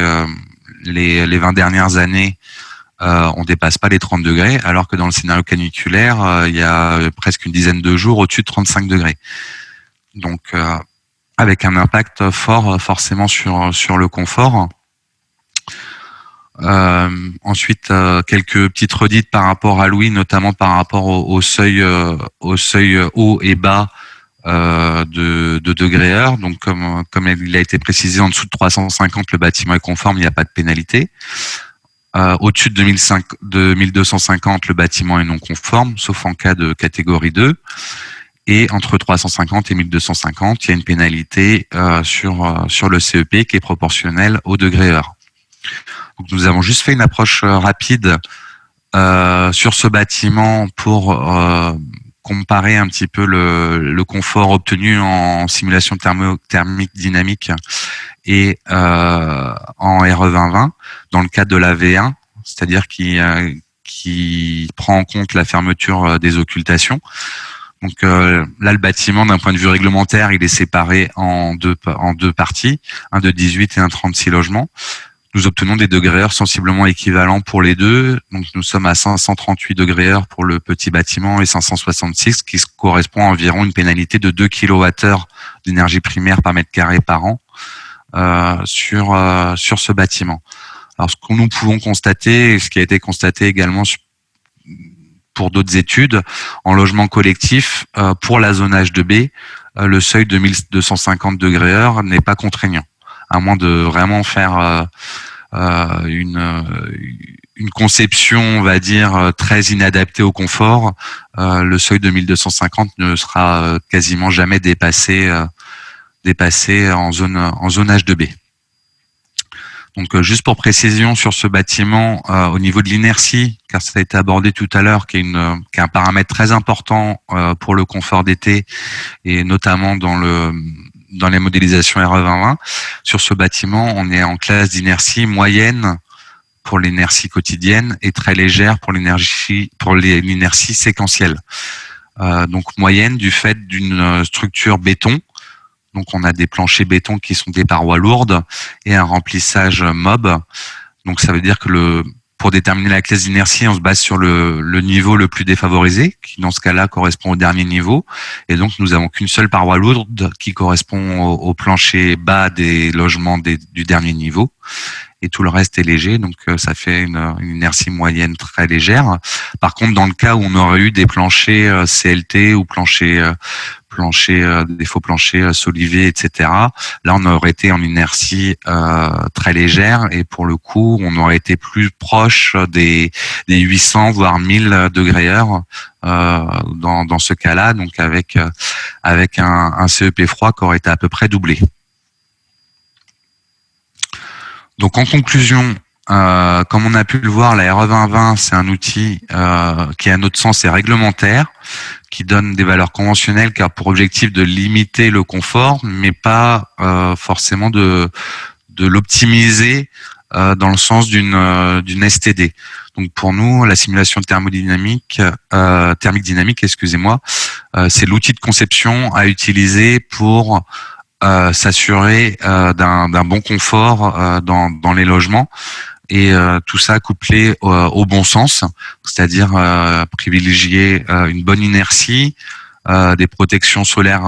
S4: les 20 dernières années, on dépasse pas les 30 degrés, alors que dans le scénario caniculaire, il y a presque une dizaine de jours au-dessus de 35 degrés. Donc avec un impact fort forcément sur le confort. Ensuite, quelques petites redites par rapport à Louis, notamment par rapport au seuil haut et bas de degrés heure. Donc, comme il a été précisé, en dessous de 350, le bâtiment est conforme, il n'y a pas de pénalité. Au-dessus de 1250, le bâtiment est non conforme, sauf en cas de catégorie 2. Et entre 350 et 1250, il y a une pénalité sur le CEP qui est proportionnelle au degré heure. Donc nous avons juste fait une approche rapide sur ce bâtiment pour comparer un petit peu le confort obtenu en simulation thermique dynamique et en RE 2020 dans le cadre de la V1, c'est-à-dire qui prend en compte la fermeture des occultations. Donc là, le bâtiment, d'un point de vue réglementaire, il est séparé en deux parties, un de 18 et un 36 logements. Nous obtenons des degrés heures sensiblement équivalents pour les deux. Donc nous sommes à 538 degrés heure pour le petit bâtiment et 566, qui correspond à environ une pénalité de 2 kWh d'énergie primaire par mètre carré par an sur ce bâtiment. Alors ce que nous pouvons constater, et ce qui a été constaté également pour d'autres études, en logement collectif, pour la zone H2B, le seuil de 1250 degrés heure n'est pas contraignant, à moins de vraiment faire une conception, on va dire, très inadaptée au confort. Le seuil de 1250 ne sera quasiment jamais dépassé en zone H2B. Donc, juste pour précision sur ce bâtiment, au niveau de l'inertie, car ça a été abordé tout à l'heure, qui est un paramètre très important pour le confort d'été et notamment dans les modélisations RE 2020. Sur ce bâtiment, on est en classe d'inertie moyenne pour l'inertie quotidienne et très légère pour l'inertie séquentielle. Donc moyenne du fait d'une structure béton. Donc on a des planchers béton qui sont des parois lourdes et un remplissage mob. Donc ça veut dire que pour déterminer la classe d'inertie, on se base sur le niveau le plus défavorisé, qui dans ce cas-là correspond au dernier niveau. Et donc nous avons qu'une seule paroi lourde qui correspond au plancher bas des logements du dernier niveau. Et tout le reste est léger, donc ça fait une inertie moyenne très légère. Par contre, dans le cas où on aurait eu des planchers CLT ou des faux planchers Solivet, etc., là on aurait été en inertie très légère et pour le coup on aurait été plus proche des 800 voire 1000 degrés heure dans ce cas-là, donc avec un CEP froid qui aurait été à peu près doublé. Donc en conclusion, comme on a pu le voir, la RE 2020, c'est un outil qui, à notre sens, est réglementaire, qui donne des valeurs conventionnelles, qui a pour objectif de limiter le confort, mais pas forcément de l'optimiser dans le sens d'une STD. Donc pour nous, la simulation thermique dynamique, c'est l'outil de conception à utiliser pour s'assurer d'un bon confort dans les logements et tout ça couplé au bon sens, c'est-à-dire privilégier une bonne inertie, des protections solaires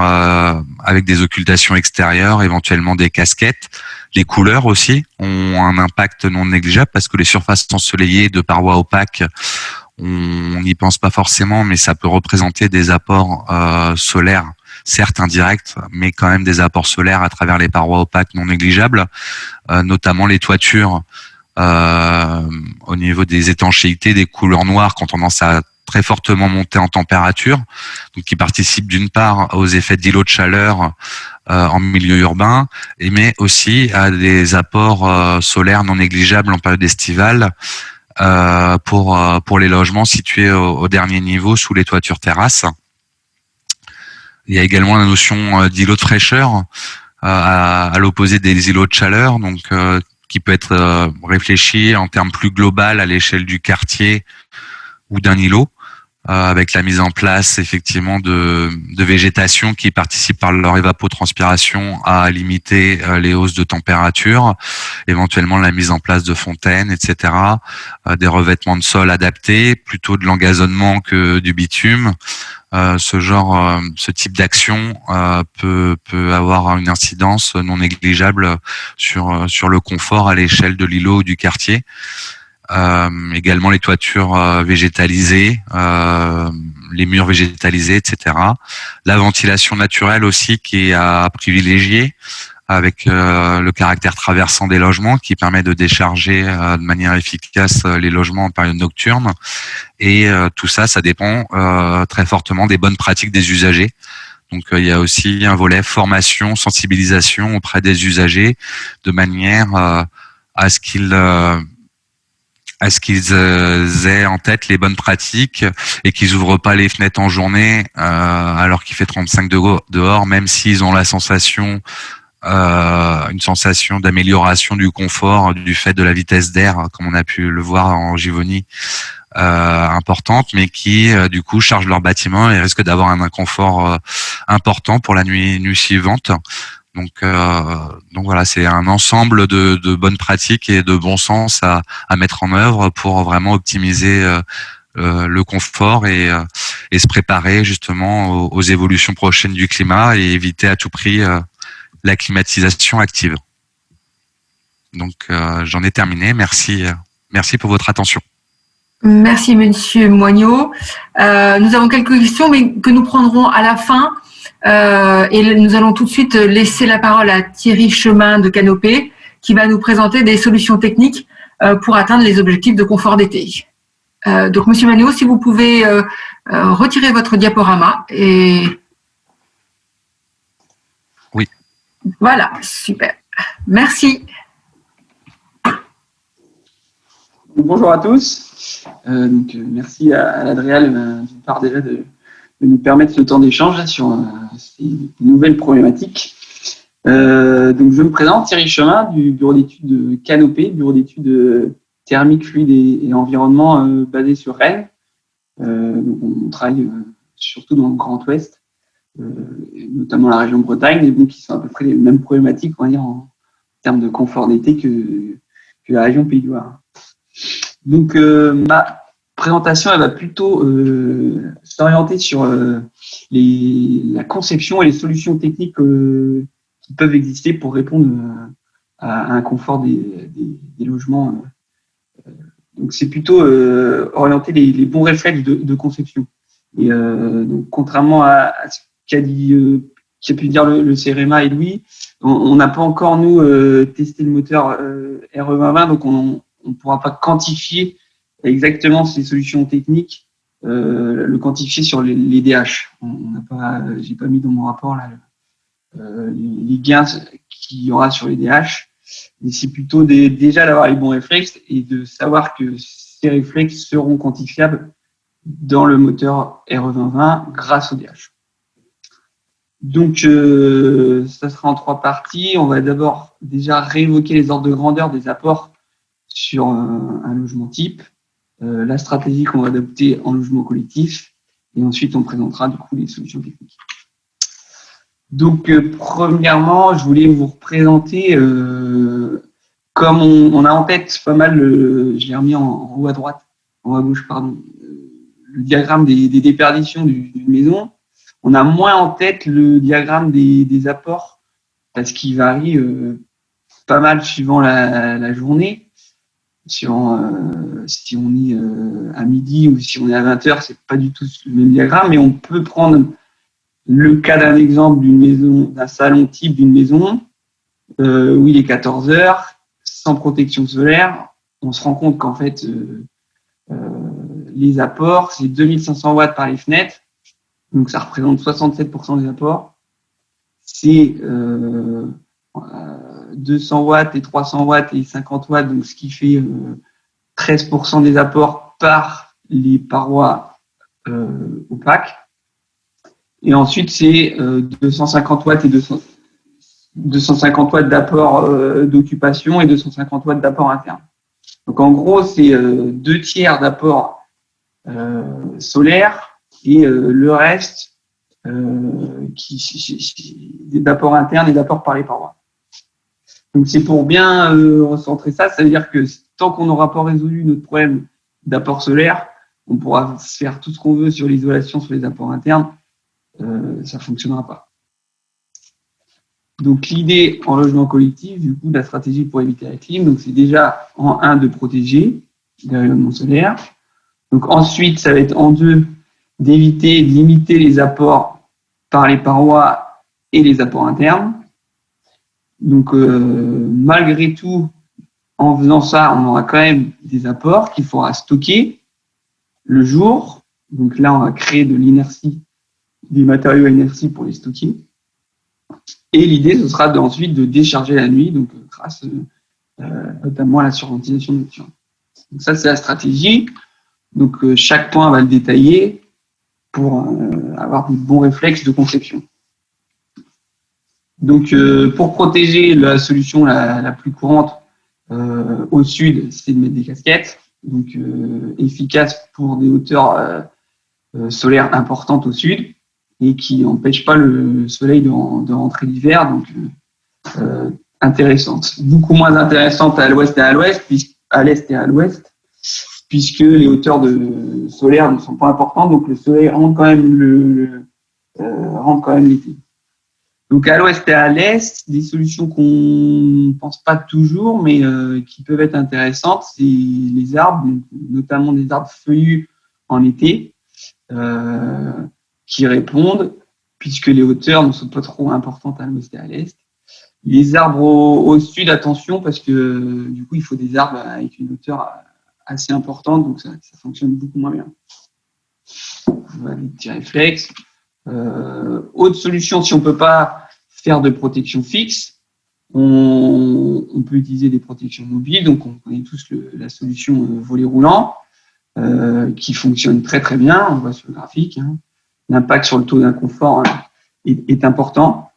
S4: avec des occultations extérieures, éventuellement des casquettes. Les couleurs aussi ont un impact non négligeable parce que les surfaces ensoleillées de parois opaques, on n'y pense pas forcément, mais ça peut représenter des apports solaires, certes indirects, mais quand même des apports solaires à travers les parois opaques non négligeables, notamment les toitures. Au niveau des étanchéités, des couleurs noires qui ont tendance à très fortement monter en température, donc qui participent d'une part aux effets d'îlots de chaleur en milieu urbain, mais aussi à des apports solaires non négligeables en période estivale pour les logements situés au dernier niveau sous les toitures terrasses. Il y a également la notion d'îlot de fraîcheur à l'opposé des îlots de chaleur, donc qui peut être réfléchi en termes plus global à l'échelle du quartier ou d'un îlot, avec la mise en place effectivement de végétation qui participe par leur évapotranspiration à limiter les hausses de température, éventuellement la mise en place de fontaines, etc., des revêtements de sol adaptés, plutôt de l'engazonnement que du bitume. Ce type d'action peut avoir une incidence non négligeable sur le confort à l'échelle de l'îlot ou du quartier. Également les toitures végétalisées, les murs végétalisés, etc. La ventilation naturelle aussi qui est à privilégier avec le caractère traversant des logements qui permet de décharger de manière efficace les logements en période nocturne. Et tout ça, ça dépend très fortement des bonnes pratiques des usagers. Donc il y a aussi un volet formation, sensibilisation auprès des usagers de manière à ce qu'ils à ce qu'ils aient en tête les bonnes pratiques et qu'ils ouvrent pas les fenêtres en journée alors qu'il fait 35 degrés dehors, même s'ils ont la sensation, une sensation d'amélioration du confort du fait de la vitesse d'air, comme on a pu le voir en Givoni, importante, mais qui du coup chargent leur bâtiment et risquent d'avoir un inconfort important pour la nuit suivante. Donc voilà, c'est un ensemble de bonnes pratiques et de bon sens à mettre en œuvre pour vraiment optimiser le confort et se préparer justement aux évolutions prochaines du climat et éviter à tout prix la climatisation active. Donc j'en ai terminé. Merci pour votre attention.
S1: Merci, Monsieur Moignot. Nous avons quelques questions, mais que nous prendrons à la fin. Et nous allons tout de suite laisser la parole à Thierry Chemin de Canopé, qui va nous présenter des solutions techniques pour atteindre les objectifs de confort d'été. Donc, Monsieur Moignot, si vous pouvez retirer votre diaporama. Et...
S4: Oui.
S1: Voilà, super. Merci.
S3: Bonjour à tous. Merci à l'Adréal d'une part déjà de nous permettre ce temps d'échange sur ces nouvelles problématiques. Donc je me présente, Thierry Chemin du bureau d'études de Canopé, bureau d'études thermique, fluide et environnement basé sur Rennes. On travaille surtout dans le Grand Ouest, notamment la région Bretagne, mais bon, qui sont à peu près les mêmes problématiques, on va dire, en termes de confort d'été que la région Pays de Loire. Donc ma présentation, elle va plutôt s'orienter sur la conception et les solutions techniques qui peuvent exister pour répondre à un confort des logements. Donc c'est plutôt orienter les bons réflexes de conception. Et donc contrairement à ce qu'a pu dire le CEREMA et Louis, on n'a pas encore nous testé le moteur RE2020, donc on ne pourra pas quantifier exactement ces solutions techniques, le quantifier sur les DH. J'ai pas mis dans mon rapport là les gains qu'il y aura sur les DH, mais c'est plutôt déjà d'avoir les bons réflexes et de savoir que ces réflexes seront quantifiables dans le moteur RE2020 grâce au DH. Donc ça sera en 3 parties. On va d'abord déjà réévoquer les ordres de grandeur des apports sur un logement type, la stratégie qu'on va adopter en logement collectif, et ensuite on présentera du coup les solutions techniques. Donc premièrement, je voulais vous représenter, comme on a en tête pas mal, je l'ai remis en haut à droite, en haut à gauche, pardon, le diagramme des déperditions d'une maison. On a moins en tête le diagramme des apports, parce qu'il varie pas mal suivant la journée. Si on est à midi ou si on est à 20h, c'est pas du tout le même diagramme, mais on peut prendre le cas d'un exemple d'une maison, d'un salon type d'une maison, où il est 14h, sans protection solaire. On se rend compte qu'en fait, les apports, c'est 2500 watts par les fenêtres, donc ça représente 67% des apports. C'est 200 watts et 300 watts et 50 watts, donc ce qui fait 13% des apports par les parois opaques. Et ensuite, c'est 250 watts et 250 watts d'apport d'occupation et 250 watts d'apport interne. Donc en gros, c'est 2/3 d'apport solaire et le reste d'apport interne et d'apport par les parois. Donc c'est pour bien recentrer ça, ça veut dire que tant qu'on n'aura pas résolu notre problème d'apport solaire, on pourra faire tout ce qu'on veut sur l'isolation, sur les apports internes, ça ne fonctionnera pas. Donc l'idée en logement collectif, du coup, la stratégie pour éviter la clim, donc c'est déjà en 1 de protéger les rayonnements solaires. Donc ensuite, ça va être en 2 d'éviter, de limiter les apports par les parois et les apports internes. Donc malgré tout, en faisant ça, on aura quand même des apports qu'il faudra stocker le jour. Donc là, on va créer de l'inertie, des matériaux à inertie pour les stocker. Et l'idée, ce sera ensuite de décharger la nuit, donc grâce notamment à la surventilation nocturne. Donc ça, c'est la stratégie. Donc chaque point, on va le détailler pour avoir de bons réflexes de conception. Donc pour protéger, la solution la plus courante au sud, c'est de mettre des casquettes. Donc efficace pour des hauteurs solaires importantes au sud et qui n'empêchent pas le soleil de rentrer l'hiver. Donc intéressante. Beaucoup moins intéressante à l'ouest et à l'ouest, à l'est et à l'ouest, puisque les hauteurs solaires ne sont pas importantes, donc le soleil rentre quand même l'été. Donc à l'ouest et à l'est, des solutions qu'on ne pense pas toujours, mais qui peuvent être intéressantes, c'est les arbres, notamment des arbres feuillus en été, qui répondent, puisque les hauteurs ne sont pas trop importantes à l'ouest et à l'est. Les arbres au sud, attention, parce que du coup, il faut des arbres avec une hauteur assez importante, donc ça fonctionne beaucoup moins bien. Voilà, des petits réflexes. Autre solution, si on ne peut pas faire de protection fixe, on peut utiliser des protections mobiles. Donc, on connaît tous la solution volet roulant, qui fonctionne très très bien. On voit sur le graphique. L'impact sur le taux d'inconfort est important.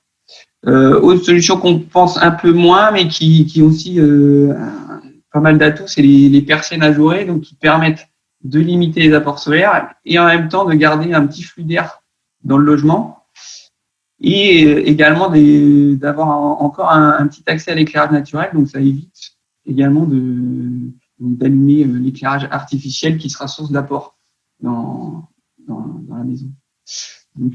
S3: Autre solution qu'on pense un peu moins, mais qui ont aussi pas mal d'atouts, c'est les persiennes ajourées, donc qui permettent de limiter les apports solaires et en même temps de garder un petit flux d'air dans le logement et également d'avoir encore un petit accès à l'éclairage naturel, donc ça évite également d'allumer l'éclairage artificiel qui sera source d'apport dans la maison. Donc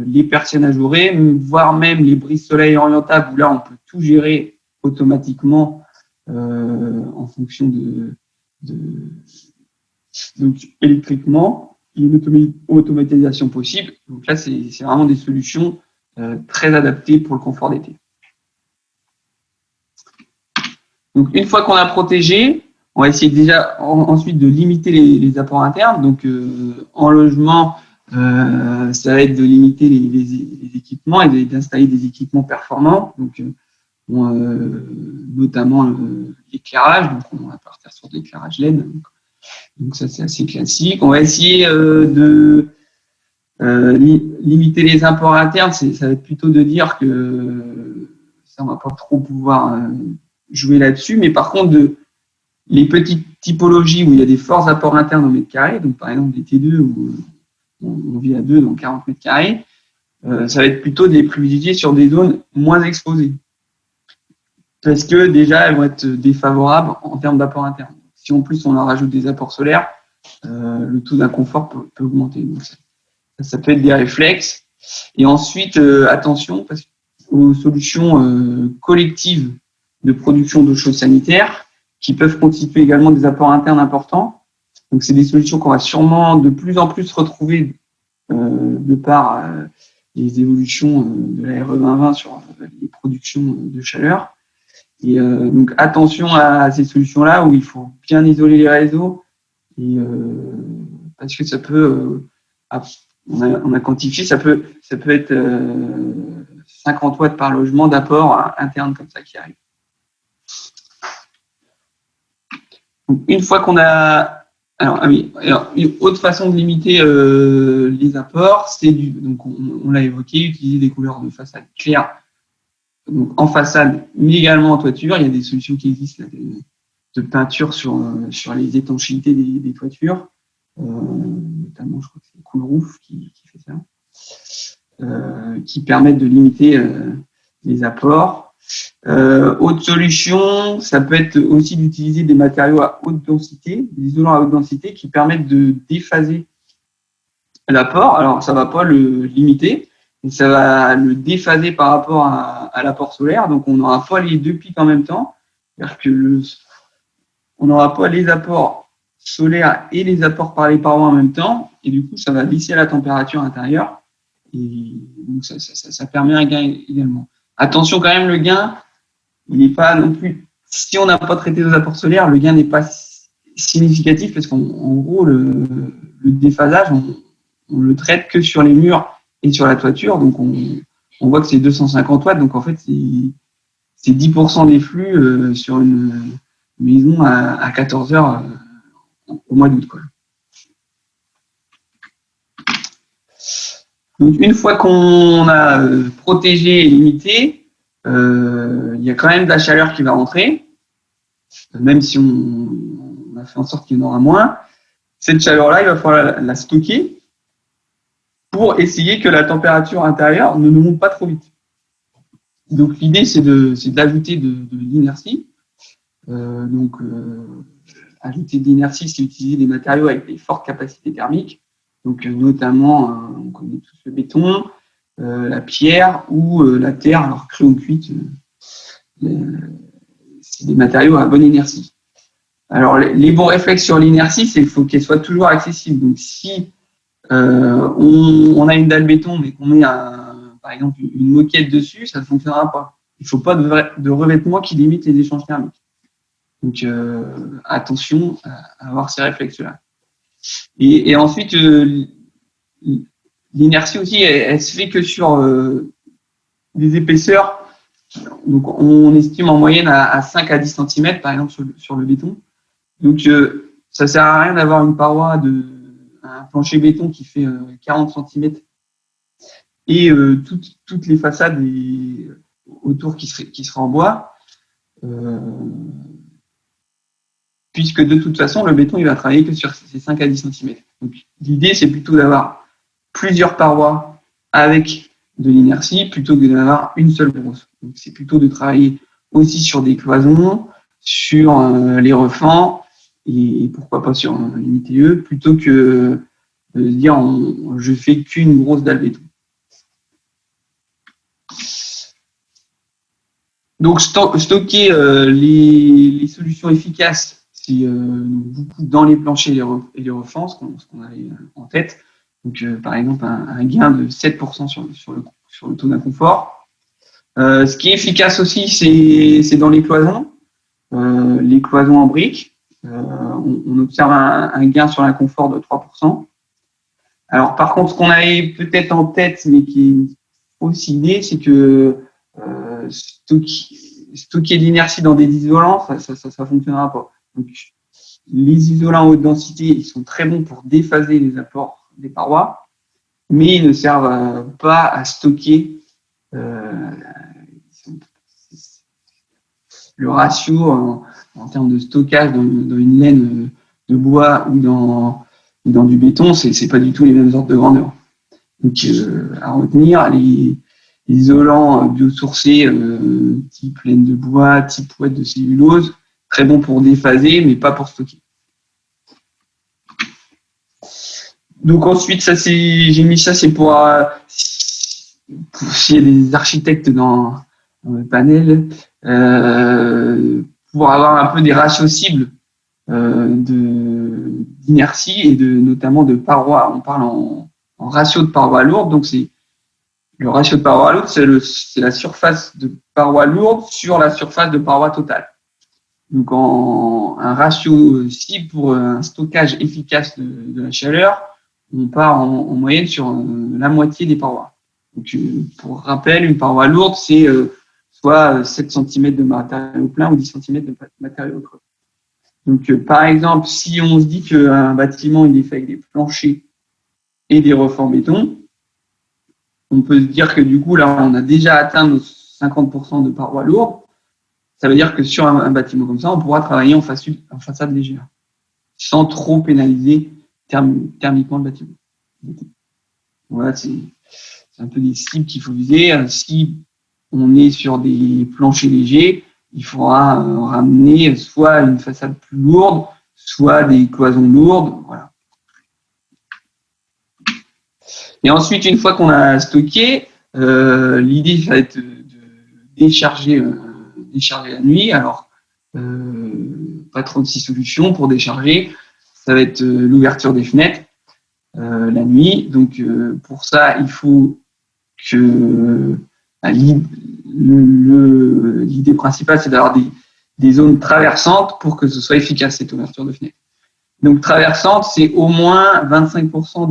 S3: les persiennes ajourées, voire même les brises soleil orientables, où là on peut tout gérer automatiquement en fonction donc électriquement, il y a une automatisation possible. Donc là c'est vraiment des solutions très adaptées pour le confort d'été. Donc une fois qu'on a protégé, on va essayer déjà ensuite de limiter les apports internes. Donc en logement, ça va être de limiter les équipements et d'installer des équipements performants, donc notamment l'éclairage. Donc on va partir sur de l'éclairage LED. Donc ça c'est assez classique. On va essayer de limiter les apports internes. Ça va être plutôt de dire que ça on va pas trop pouvoir jouer là-dessus, mais par contre les petites typologies où il y a des forts apports internes au mètre carré, donc par exemple des T2 où on vit à 2 dans 40 mètres carrés, ça va être plutôt de les privilégier sur des zones moins exposées. Parce que déjà, elles vont être défavorables en termes d'apport interne. Si en plus on en rajoute des apports solaires, le taux d'inconfort peut augmenter. Donc ça peut être des réflexes. Et ensuite, attention aux solutions collectives de production d'eau chaude sanitaire qui peuvent constituer également des apports internes importants. Donc, c'est des solutions qu'on va sûrement de plus en plus retrouver de par les évolutions de la RE 2020 sur les productions de chaleur. Et donc, attention à ces solutions-là où il faut bien isoler les réseaux et, parce que ça peut, on a quantifié, ça peut être 50 watts par logement d'apport interne comme ça qui arrive. Donc, une fois qu'on a Alors, une autre façon de limiter les apports, c'est donc on l'a évoqué, utiliser des couleurs de façade claires donc en façade, mais également en toiture. Il y a des solutions qui existent là, de peinture sur les étanchéités des toitures, notamment je crois que c'est Cool Roof qui fait ça, qui permettent de limiter les apports. Autre solution, ça peut être aussi d'utiliser des matériaux à haute densité, des isolants à haute densité qui permettent de déphaser l'apport. Alors, ça ne va pas le limiter, mais ça va le déphaser par rapport à l'apport solaire. Donc, on n'aura pas les deux pics en même temps. C'est-à-dire que on n'aura pas les apports solaires et les apports par les parois en même temps. Et du coup, ça va baisser la température intérieure. Et donc, ça permet un gain également. Attention quand même, le gain, il n'est pas non plus. Si on n'a pas traité nos apports solaires, le gain n'est pas significatif parce qu'en gros, le déphasage, on le traite que sur les murs et sur la toiture. Donc, on voit que c'est 250 watts. Donc, en fait, c'est 10% des flux sur une maison à 14 heures au mois d'août, quoi. Donc, une fois qu'on a protégé et limité, il y a quand même de la chaleur qui va rentrer, même si on a fait en sorte qu'il y en aura moins. Cette chaleur-là, il va falloir la stocker pour essayer que la température intérieure ne monte pas trop vite. Donc, l'idée, c'est d'ajouter de l'inertie. Ajouter de l'inertie, c'est utiliser des matériaux avec des fortes capacités thermiques. Donc, notamment, on connaît tous le béton, la pierre ou la terre, alors crue ou cuite. C'est des matériaux à bonne inertie. Alors, les bons réflexes sur l'inertie, c'est qu'il faut qu'elle soit toujours accessible. Donc, si on a une dalle béton, mais qu'on met, par exemple, une moquette dessus, ça ne fonctionnera pas. Il ne faut pas de revêtement qui limite les échanges thermiques. Donc, attention à avoir ces réflexes-là. Et ensuite, l'inertie aussi, elle se fait que sur des épaisseurs. Donc, on estime en moyenne à 5 à 10 cm, par exemple, sur le béton. Donc, ça sert à rien d'avoir une paroi un plancher béton qui fait 40 cm et toutes les façades autour qui seraient en bois. Puisque de toute façon, le béton, il va travailler que sur ces 5 à 10 cm. Donc, l'idée, c'est plutôt d'avoir plusieurs parois avec de l'inertie plutôt que d'avoir une seule brosse. Donc, c'est plutôt de travailler aussi sur des cloisons, sur les refends et pourquoi pas sur une ITE plutôt que de se dire je fais qu'une grosse dalle béton. Donc, stocker les solutions efficaces, c'est beaucoup dans les planchers et les refends, ce qu'on avait en tête. Donc, par exemple, un gain de 7% sur le taux d'inconfort. Ce qui est efficace aussi, c'est dans les cloisons en briques. On observe un gain sur l'inconfort de 3%. Alors, par contre, ce qu'on avait peut-être en tête, mais qui est fausse idée, c'est que stocker de l'inertie dans des isolants, ça fonctionnera pas. Donc, les isolants à haute densité, ils sont très bons pour déphaser les apports des parois, mais ils ne servent pas à stocker le ratio en termes de stockage dans une laine de bois ou dans du béton, c'est pas du tout les mêmes ordres de grandeur. Donc, à retenir, les isolants biosourcés type laine de bois, type ouate de cellulose, très bon pour déphaser, mais pas pour stocker. Donc ensuite, j'ai mis ça, c'est pour s'il y a des architectes dans le panel, pour avoir un peu des ratios cibles d'inertie et notamment de parois. On parle en ratio de parois lourdes, donc le ratio de parois lourdes, c'est la surface de parois lourdes sur la surface de parois totale. Donc, un ratio cible pour un stockage efficace de la chaleur, on part en moyenne sur la moitié des parois. Donc, pour rappel, une paroi lourde, c'est soit 7 cm de matériau plein ou 10 cm de matériau creux. Donc, par exemple, si on se dit qu'un bâtiment il est fait avec des planchers et des refends béton, on peut se dire que du coup, là, on a déjà atteint nos 50% de parois lourdes. Ça veut dire que sur un bâtiment comme ça, on pourra travailler en façade légère, sans trop pénaliser thermiquement le bâtiment. Voilà, c'est un peu des cibles qu'il faut viser. Si on est sur des planchers légers, il faudra ramener soit une façade plus lourde, soit des cloisons lourdes. Voilà. Et ensuite, une fois qu'on a stocké, l'idée va être de décharger la nuit. Alors, pas 36 solutions pour décharger. Ça va être l'ouverture des fenêtres la nuit. Donc, pour ça, il faut que l'idée principale, c'est d'avoir des zones traversantes pour que ce soit efficace, cette ouverture de fenêtre. Donc, traversante, c'est au moins 25%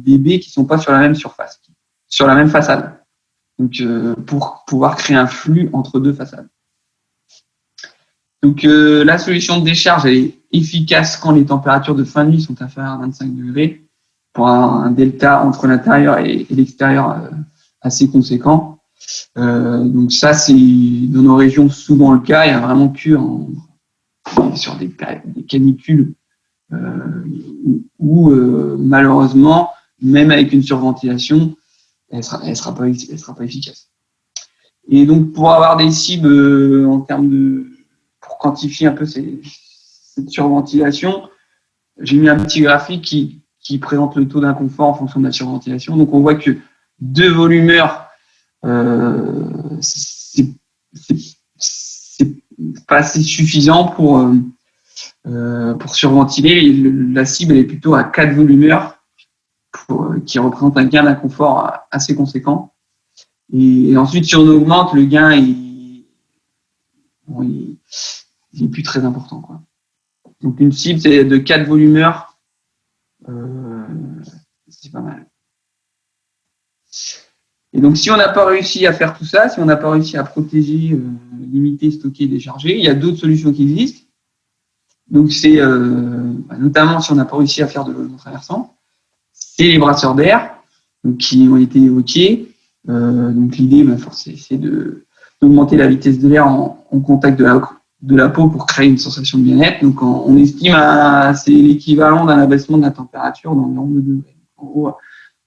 S3: des baies qui ne sont pas sur la même surface, sur la même façade. Donc, pour pouvoir créer un flux entre deux façades. Donc, la solution de décharge elle est efficace quand les températures de fin de nuit sont inférieures à 25 degrés pour un delta entre l'intérieur et l'extérieur assez conséquent. Donc ça, c'est dans nos régions souvent le cas. Il y a vraiment que sur des canicules où malheureusement, même avec une surventilation, elle sera pas efficace. Et donc pour avoir des cibles en termes pour quantifier un peu cette surventilation, j'ai mis un petit graphique qui présente le taux d'inconfort en fonction de la surventilation. Donc on voit que 2 volumeurs, c'est pas assez suffisant pour surventiler. La cible elle est plutôt à 4 volumeurs qui représente un gain d'inconfort assez conséquent. Et ensuite, si on augmente, le gain il est plus très important, quoi. Donc une cible c'est de 4 volumeurs, c'est pas mal. Et donc si on n'a pas réussi à faire tout ça, si on n'a pas réussi à protéger, limiter, stocker, décharger, il y a d'autres solutions qui existent. Donc c'est notamment si on n'a pas réussi à faire de logement traversant, c'est les brasseurs d'air qui ont été évoqués. Donc l'idée, c'est d'augmenter la vitesse de l'air en contact de la peau pour créer une sensation de bien-être. Donc on estime c'est l'équivalent d'un abaissement de la température d'environ 2 degrés. En gros,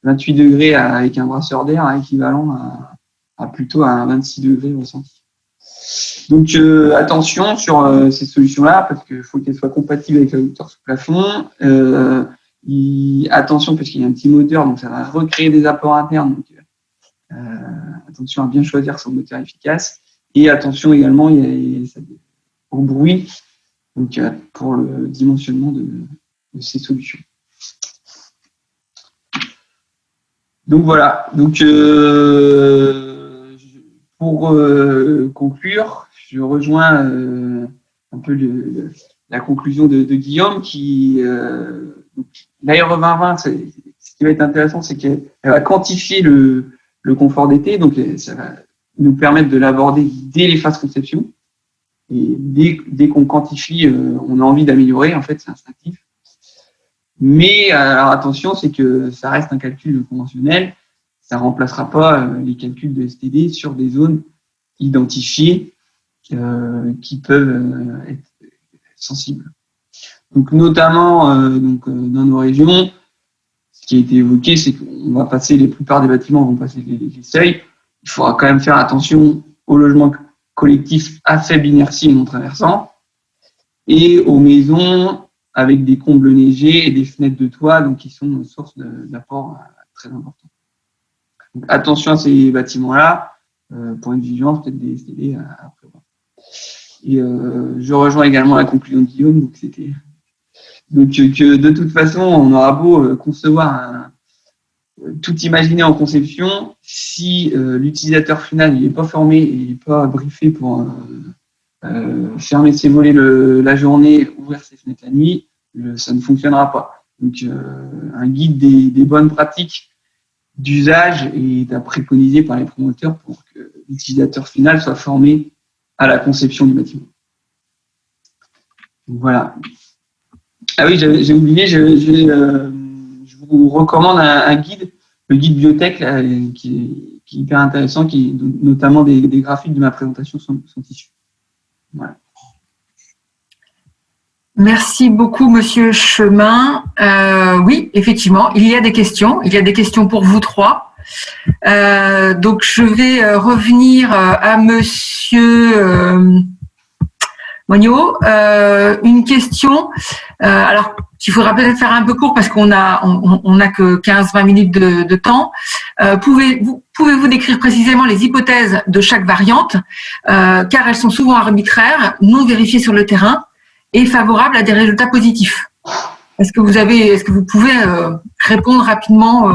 S3: 28 degrés avec un brasseur d'air équivalent à plutôt à 26 degrés ressenti. Donc attention sur ces solutions-là parce qu'il faut qu'elles soient compatibles avec la hauteur sous plafond. Attention parce qu'il y a un petit moteur, donc ça va recréer des apports internes. Donc, attention à bien choisir son moteur efficace. Et attention également au bruit, donc pour le dimensionnement de ces solutions. Donc voilà. Donc pour conclure, je rejoins un peu la conclusion de Guillaume qui l'ARE 2020, ce qui va être intéressant, c'est qu'elle va quantifier le confort d'été, donc ça va nous permettre de l'aborder dès les phases conception. Et dès qu'on quantifie, on a envie d'améliorer, en fait, c'est instinctif. Mais alors attention, c'est que ça reste un calcul conventionnel, ça remplacera pas les calculs de STD sur des zones identifiées qui peuvent être sensibles. Donc notamment dans nos régions, ce qui a été évoqué, c'est qu'on va passer, la plupart des bâtiments vont passer les seuils. Il faudra quand même faire attention aux logements collectifs à faible inertie et non traversants, et aux maisons avec des combles neigés et des fenêtres de toit, donc qui sont une source d'apport très important. Donc attention à ces bâtiments-là, pour une vigilance, peut-être des STD à prévoir. Et je rejoins également la conclusion de Guillaume, donc que de toute façon, on aura beau concevoir tout imaginer en conception, si l'utilisateur final n'est pas formé et n'est pas briefé pour fermer ses volets la journée, ouvrir ses fenêtres la nuit, ça ne fonctionnera pas. Donc un guide des bonnes pratiques d'usage est à préconiser par les promoteurs pour que l'utilisateur final soit formé à la conception du bâtiment. Donc, voilà. Ah oui, j'ai oublié, je vous recommande un guide, le guide biotech, là, qui est hyper intéressant, notamment des graphiques de ma présentation sont issus. Voilà.
S1: Merci beaucoup, Monsieur Chemin. Oui, effectivement, il y a des questions. Il y a des questions pour vous trois. Donc, je vais revenir à Monsieur Moignot. Une question. Alors, il faudra peut-être faire un peu court parce qu'on a que 15-20 minutes de temps. Pouvez-vous décrire précisément les hypothèses de chaque variante, car elles sont souvent arbitraires, non vérifiées sur le terrain et favorables à des résultats positifs. Est-ce que vous pouvez répondre rapidement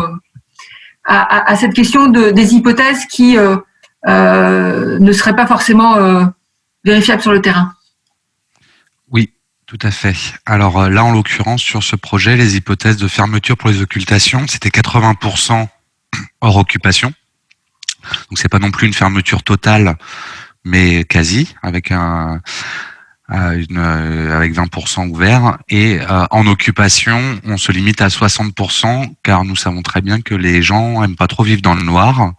S1: à cette question des hypothèses qui ne seraient pas forcément vérifiables sur le terrain?
S4: Oui, tout à fait. Alors là, en l'occurrence, sur ce projet, les hypothèses de fermeture pour les occultations, c'était 80% hors occupation. Donc c'est pas non plus une fermeture totale, mais quasi, avec avec 20% ouverts, et en occupation, on se limite à 60%, car nous savons très bien que les gens aiment pas trop vivre dans le noir.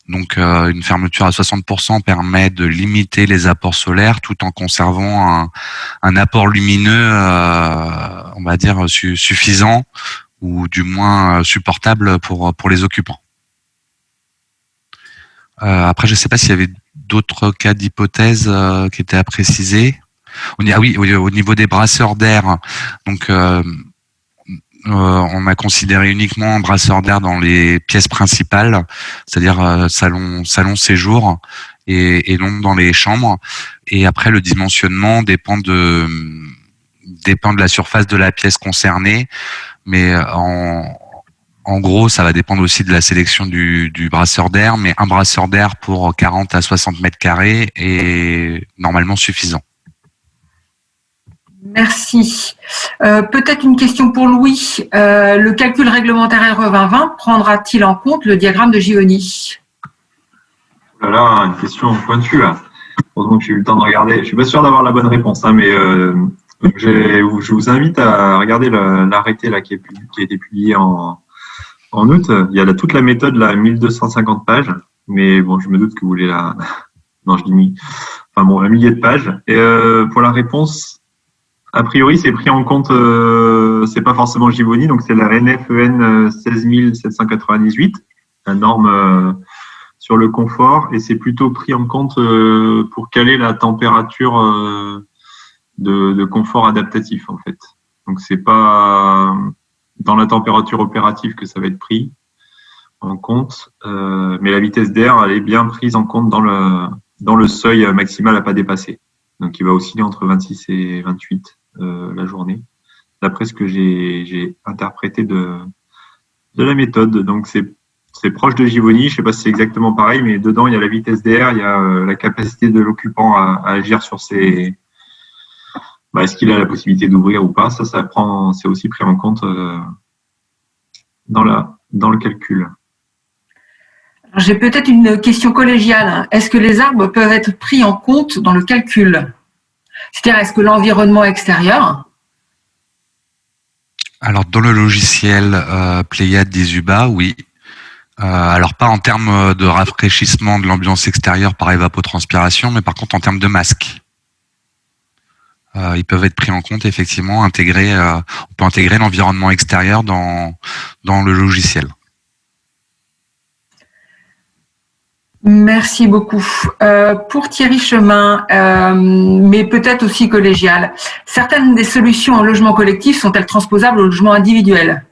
S4: Donc une fermeture à 60% permet de limiter les apports solaires tout en conservant un apport lumineux, on va dire suffisant, ou du moins supportable pour les occupants. Après, je ne sais pas s'il y avait d'autres cas d'hypothèse qui étaient à préciser. Ah oui, au niveau des brasseurs d'air, donc on a considéré uniquement brasseurs d'air dans les pièces principales, c'est-à-dire salon séjour, et non dans les chambres. Et après, le dimensionnement dépend de la surface de la pièce concernée, mais en gros, ça va dépendre aussi de la sélection du brasseur d'air, mais un brasseur d'air pour 40 à 60 mètres carrés est normalement suffisant.
S1: Merci. Peut-être une question pour Louis. Le calcul réglementaire RE 2020 prendra-t-il en compte le diagramme de Givoni?
S2: Voilà, une question pointue. Heureusement que j'ai eu le temps de regarder. Je suis pas sûr d'avoir la bonne réponse, hein, mais je vous invite à regarder l'arrêté là qui a été publié en août. Il y a toute la méthode là, 1250 pages, mais bon, je me doute que vous voulez la. Non, je dis enfin bon, un millier de pages. Et pour la réponse. A priori, c'est pris en compte, c'est pas forcément Givoni, donc c'est la NFEN 16798, la norme sur le confort, et c'est plutôt pris en compte pour caler la température de confort adaptatif en fait. Donc c'est pas dans la température opérative que ça va être pris en compte, mais la vitesse d'air elle est bien prise en compte dans le seuil maximal à pas dépasser. Donc il va osciller entre 26 et 28 la journée, d'après ce que j'ai interprété de la méthode. Donc c'est proche de Givoni, je sais pas si c'est exactement pareil, mais dedans il y a la vitesse d'air, il y a la capacité de l'occupant à agir sur ses. Est-ce qu'il a la possibilité d'ouvrir ou pas? C'est aussi pris en compte dans le calcul.
S1: J'ai peut-être une question collégiale. Est-ce que les arbres peuvent être pris en compte dans le calcul? C'est-à-dire, est-ce que l'environnement extérieur?
S4: Alors, dans le logiciel Pléiade d'Isuba, oui. Alors, pas en termes de rafraîchissement de l'ambiance extérieure par évapotranspiration, mais par contre en termes de masque. Ils peuvent être pris en compte, effectivement, on peut intégrer l'environnement extérieur dans le logiciel.
S1: Merci beaucoup. Pour Thierry Chemin, mais peut-être aussi collégial, certaines des solutions en logement collectif sont-elles transposables au logement individuel?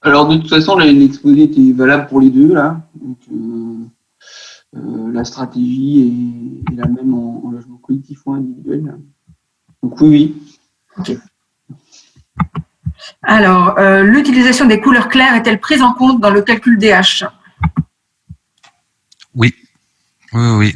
S3: Alors de toute façon, l'exposé était valable pour les deux là. Donc, la stratégie est la même en logement collectif ou individuel. Donc oui.
S1: Okay. Alors, l'utilisation des couleurs claires est-elle prise en compte dans le calcul DH?
S4: Oui,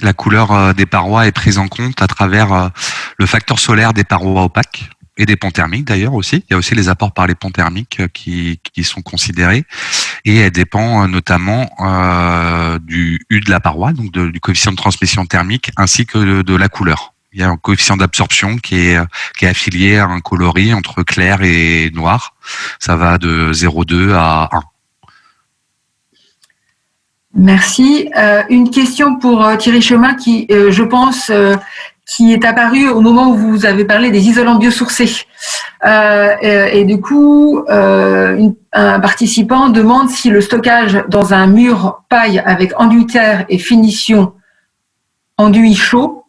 S4: la couleur des parois est prise en compte à travers le facteur solaire des parois opaques et des ponts thermiques d'ailleurs aussi. Il y a aussi les apports par les ponts thermiques qui sont considérés, et elle dépend notamment du U de la paroi, donc du coefficient de transmission thermique, ainsi que de la couleur. Il y a un coefficient d'absorption qui est affilié à un coloris entre clair et noir. Ça va de 0,2 à 1.
S1: Merci. Une question pour Thierry Chemin qui, je pense, qui est apparue au moment où vous avez parlé des isolants biosourcés. Et du coup, un participant demande si le stockage dans un mur paille avec enduit terre et finition enduit chaud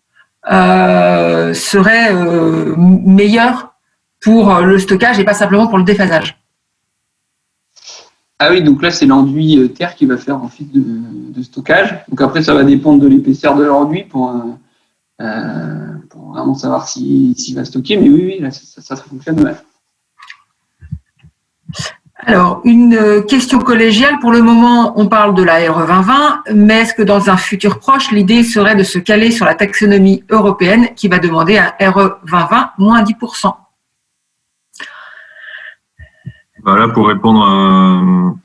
S1: serait meilleur pour le stockage et pas simplement pour le déphasage.
S3: Ah oui, donc là, c'est l'enduit terre qui va faire office de stockage. Donc après, ça va dépendre de l'épaisseur de l'enduit pour vraiment savoir s'il va stocker. Mais oui, là, ça fonctionne mal.
S1: Alors, une question collégiale. Pour le moment, on parle de la RE 2020, mais est-ce que dans un futur proche, l'idée serait de se caler sur la taxonomie européenne qui va demander un RE 2020 moins 10%?
S2: Voilà, pour répondre,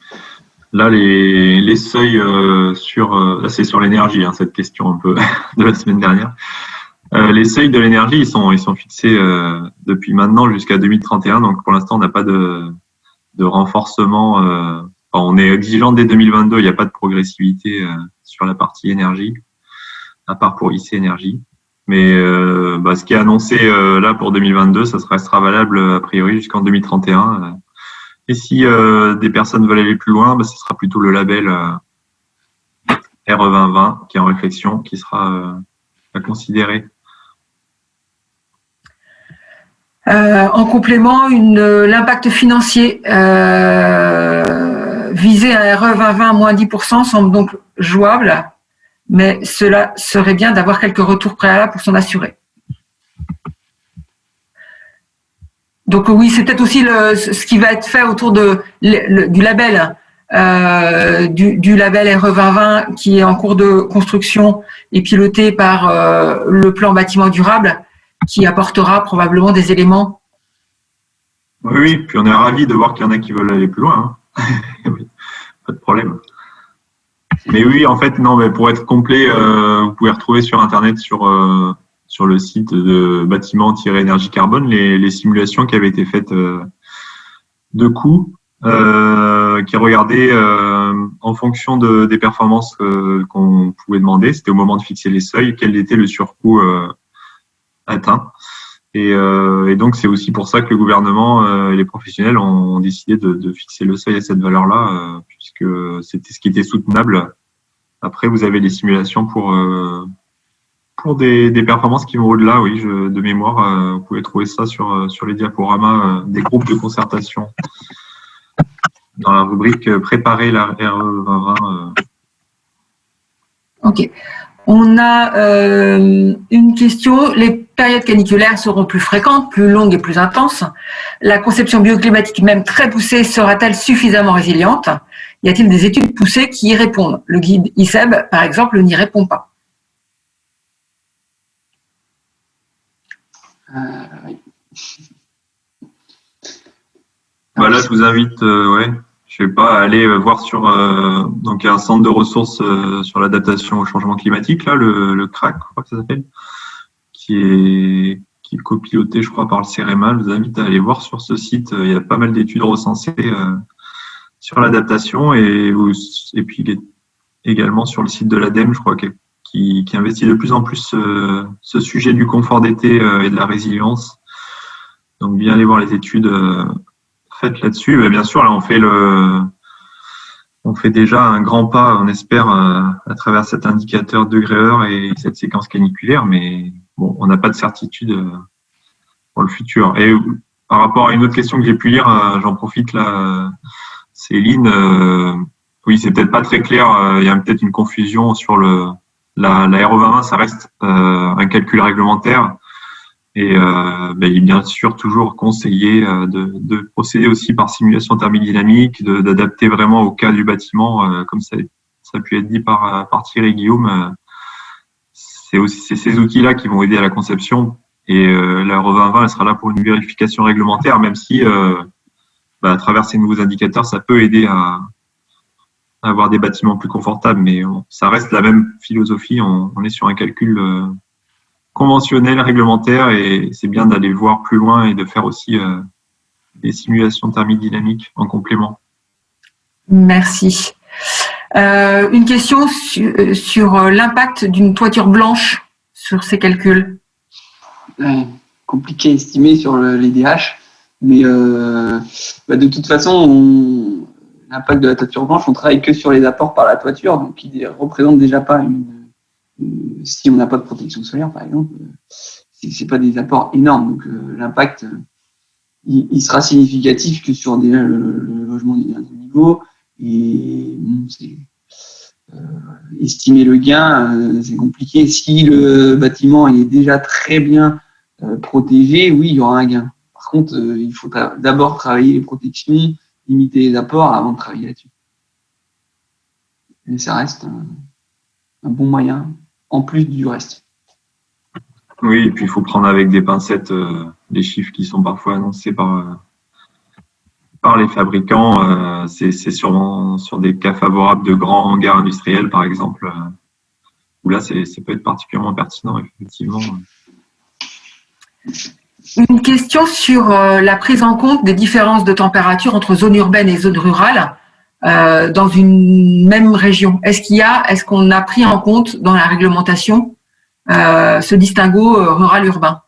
S2: là les seuils là c'est sur l'énergie, hein, cette question un peu de la semaine dernière. Les seuils de l'énergie, ils sont fixés depuis maintenant jusqu'à 2031. Donc pour l'instant, on n'a pas de renforcement. On est exigeant dès 2022. Il n'y a pas de progressivité sur la partie énergie, à part pour IC Énergie. Mais ce qui est annoncé là pour 2022, ça restera valable a priori jusqu'en 2031. Et si des personnes veulent aller plus loin, ce sera plutôt le label RE2020 qui est en réflexion, qui sera à considérer.
S1: En complément, l'impact financier visé à RE 2020 moins 10% semble donc jouable, mais cela serait bien d'avoir quelques retours préalables pour s'en assurer. Donc oui, c'est peut-être aussi ce qui va être fait autour du label du label RE 2020 qui est en cours de construction et piloté par le plan bâtiment durable, qui apportera probablement des éléments.
S2: Oui, puis on est ravis de voir qu'il y en a qui veulent aller plus loin. Oui, pas de problème. Mais oui, en fait, non, mais pour être complet, vous pouvez retrouver sur Internet, sur le site de bâtiment-énergie carbone, les simulations qui avaient été faites de coûts, qui regardaient en fonction des performances qu'on pouvait demander. C'était au moment de fixer les seuils, quel était le surcoût atteint. Et donc, c'est aussi pour ça que le gouvernement et les professionnels ont décidé de fixer le seuil à cette valeur-là, puisque c'était ce qui était soutenable. Après, vous avez les simulations pour des performances qui vont au-delà, oui, de mémoire. Vous pouvez trouver ça sur les diaporamas des groupes de concertation dans la rubrique « Préparer la RE 2020 ».
S1: Ok. On a une question. Les périodes caniculaires seront plus fréquentes, plus longues et plus intenses. La conception bioclimatique, même très poussée, sera-t-elle suffisamment résiliente? Y a-t-il des études poussées qui y répondent? Le guide ICEB, par exemple, n'y répond pas.
S3: Oui.
S2: Là, je vous invite, je sais pas, à aller voir sur donc il y a un centre de ressources sur l'adaptation au changement climatique, là, le CRAC, je crois que ça s'appelle, qui est copiloté, je crois, par le CEREMA. Je vous invite à aller voir sur ce site. Il y a pas mal d'études recensées sur l'adaptation et puis également sur le site de l'ADEME, je crois, qui investit de plus en plus ce sujet du confort d'été et de la résilience. Donc, bien aller voir les études faites là-dessus. Mais bien sûr, là, on fait déjà un grand pas, on espère, à travers cet indicateur degré-heure et cette séquence caniculaire, mais bon, on n'a pas de certitude pour le futur. Et par rapport à une autre question que j'ai pu lire, j'en profite là, Céline, oui, c'est peut-être pas très clair, il y a peut-être une confusion sur la RE2020, ça reste un calcul réglementaire. Et il est bien sûr toujours conseillé de procéder aussi par simulation thermodynamique, d'adapter vraiment au cas du bâtiment, comme ça a pu être dit par Thierry Guillaume. C'est ces outils-là qui vont aider à la conception. Et la RE2020, elle sera là pour une vérification réglementaire, même si à travers ces nouveaux indicateurs, ça peut aider à avoir des bâtiments plus confortables. Mais ça reste la même philosophie. On est sur un calcul conventionnel, réglementaire, et c'est bien d'aller voir plus loin et de faire aussi des simulations thermodynamiques en complément.
S1: Merci. Une question sur l'impact d'une toiture blanche sur ces calculs.
S3: Compliqué à estimer sur les DH, mais de toute façon, l'impact de la toiture blanche, on travaille que sur les apports par la toiture, donc qui ne représente déjà pas si on n'a pas de protection solaire, par exemple, c'est pas des apports énormes. Donc l'impact, il sera significatif que sur déjà le logement du dernier niveau. Et estimer le gain, c'est compliqué. Si le bâtiment est déjà très bien protégé, oui, il y aura un gain. Par contre, il faut d'abord travailler les protections, limiter les apports avant de travailler là-dessus. Mais ça reste un bon moyen, en plus du reste.
S2: Oui, et puis il faut prendre avec des pincettes les chiffres qui sont parfois annoncés par les fabricants. C'est sûrement sur des cas favorables de grands hangars industriels, par exemple, où là, ça peut être particulièrement pertinent, effectivement.
S1: Une question sur la prise en compte des différences de température entre zones urbaines et zones rurales dans une même région. Est-ce qu'on a pris en compte dans la réglementation ce distinguo rural-urbain?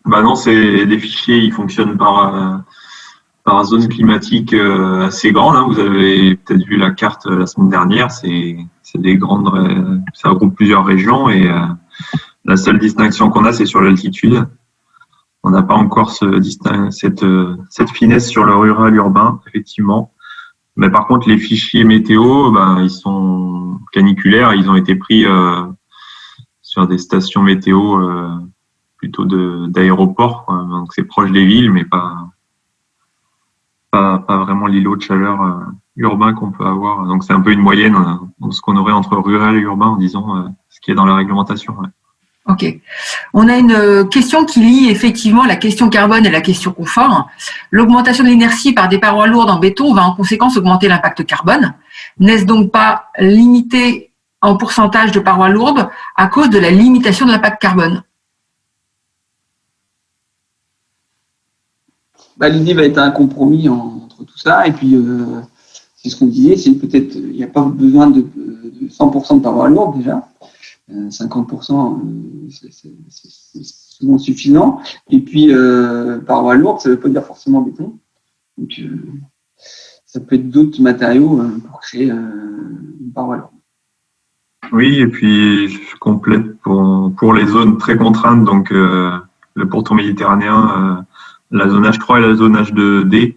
S2: Bah non, les fichiers, ils fonctionnent par zone climatique assez grande. Hein. Vous avez peut-être vu la carte la semaine dernière. C'est des grandes, ça regroupe plusieurs régions et la seule distinction qu'on a, c'est sur l'altitude. On n'a pas encore cette finesse sur le rural urbain, effectivement. Mais par contre, les fichiers météo, ils sont caniculaires. Ils ont été pris sur des stations météo plutôt d'aéroports. Donc c'est proche des villes, mais pas vraiment l'îlot de chaleur urbain qu'on peut avoir. Donc c'est un peu une moyenne de ce qu'on aurait entre rural et urbain en disant ce qui est dans la réglementation. Ouais.
S1: Ok. On a une question qui lie effectivement la question carbone et la question confort. L'augmentation de l'inertie par des parois lourdes en béton va en conséquence augmenter l'impact carbone. N'est-ce donc pas limité en pourcentage de parois lourdes à cause de la limitation de l'impact carbone?
S3: L'idée va être un compromis entre tout ça. Et puis, c'est ce qu'on disait, c'est peut-être il n'y a pas besoin de 100% de parois lourdes déjà. 50%, c'est souvent suffisant. Et puis, parois lourdes, ça ne veut pas dire forcément béton. Donc, ça peut être d'autres matériaux pour créer une paroi lourde.
S2: Oui, et puis je complète pour les zones très contraintes, donc le pourtour méditerranéen, la zone H3 et la zone H2D.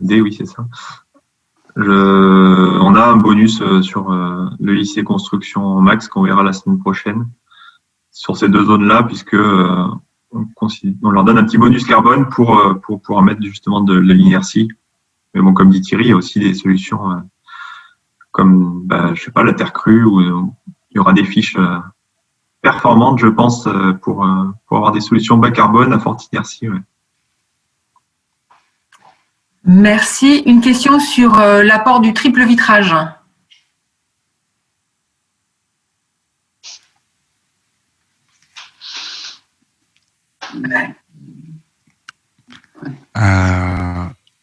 S2: D, oui, c'est ça. On a un bonus sur le lycée construction Max qu'on verra la semaine prochaine sur ces deux zones-là, puisque on leur donne un petit bonus carbone pour pouvoir mettre justement de l'inertie. Mais bon, comme dit Thierry, il y a aussi des solutions comme, je sais pas, la terre crue, où il y aura des fiches performantes, je pense, pour avoir des solutions bas carbone à forte inertie. Ouais.
S1: Merci. Une question sur l'apport du triple vitrage.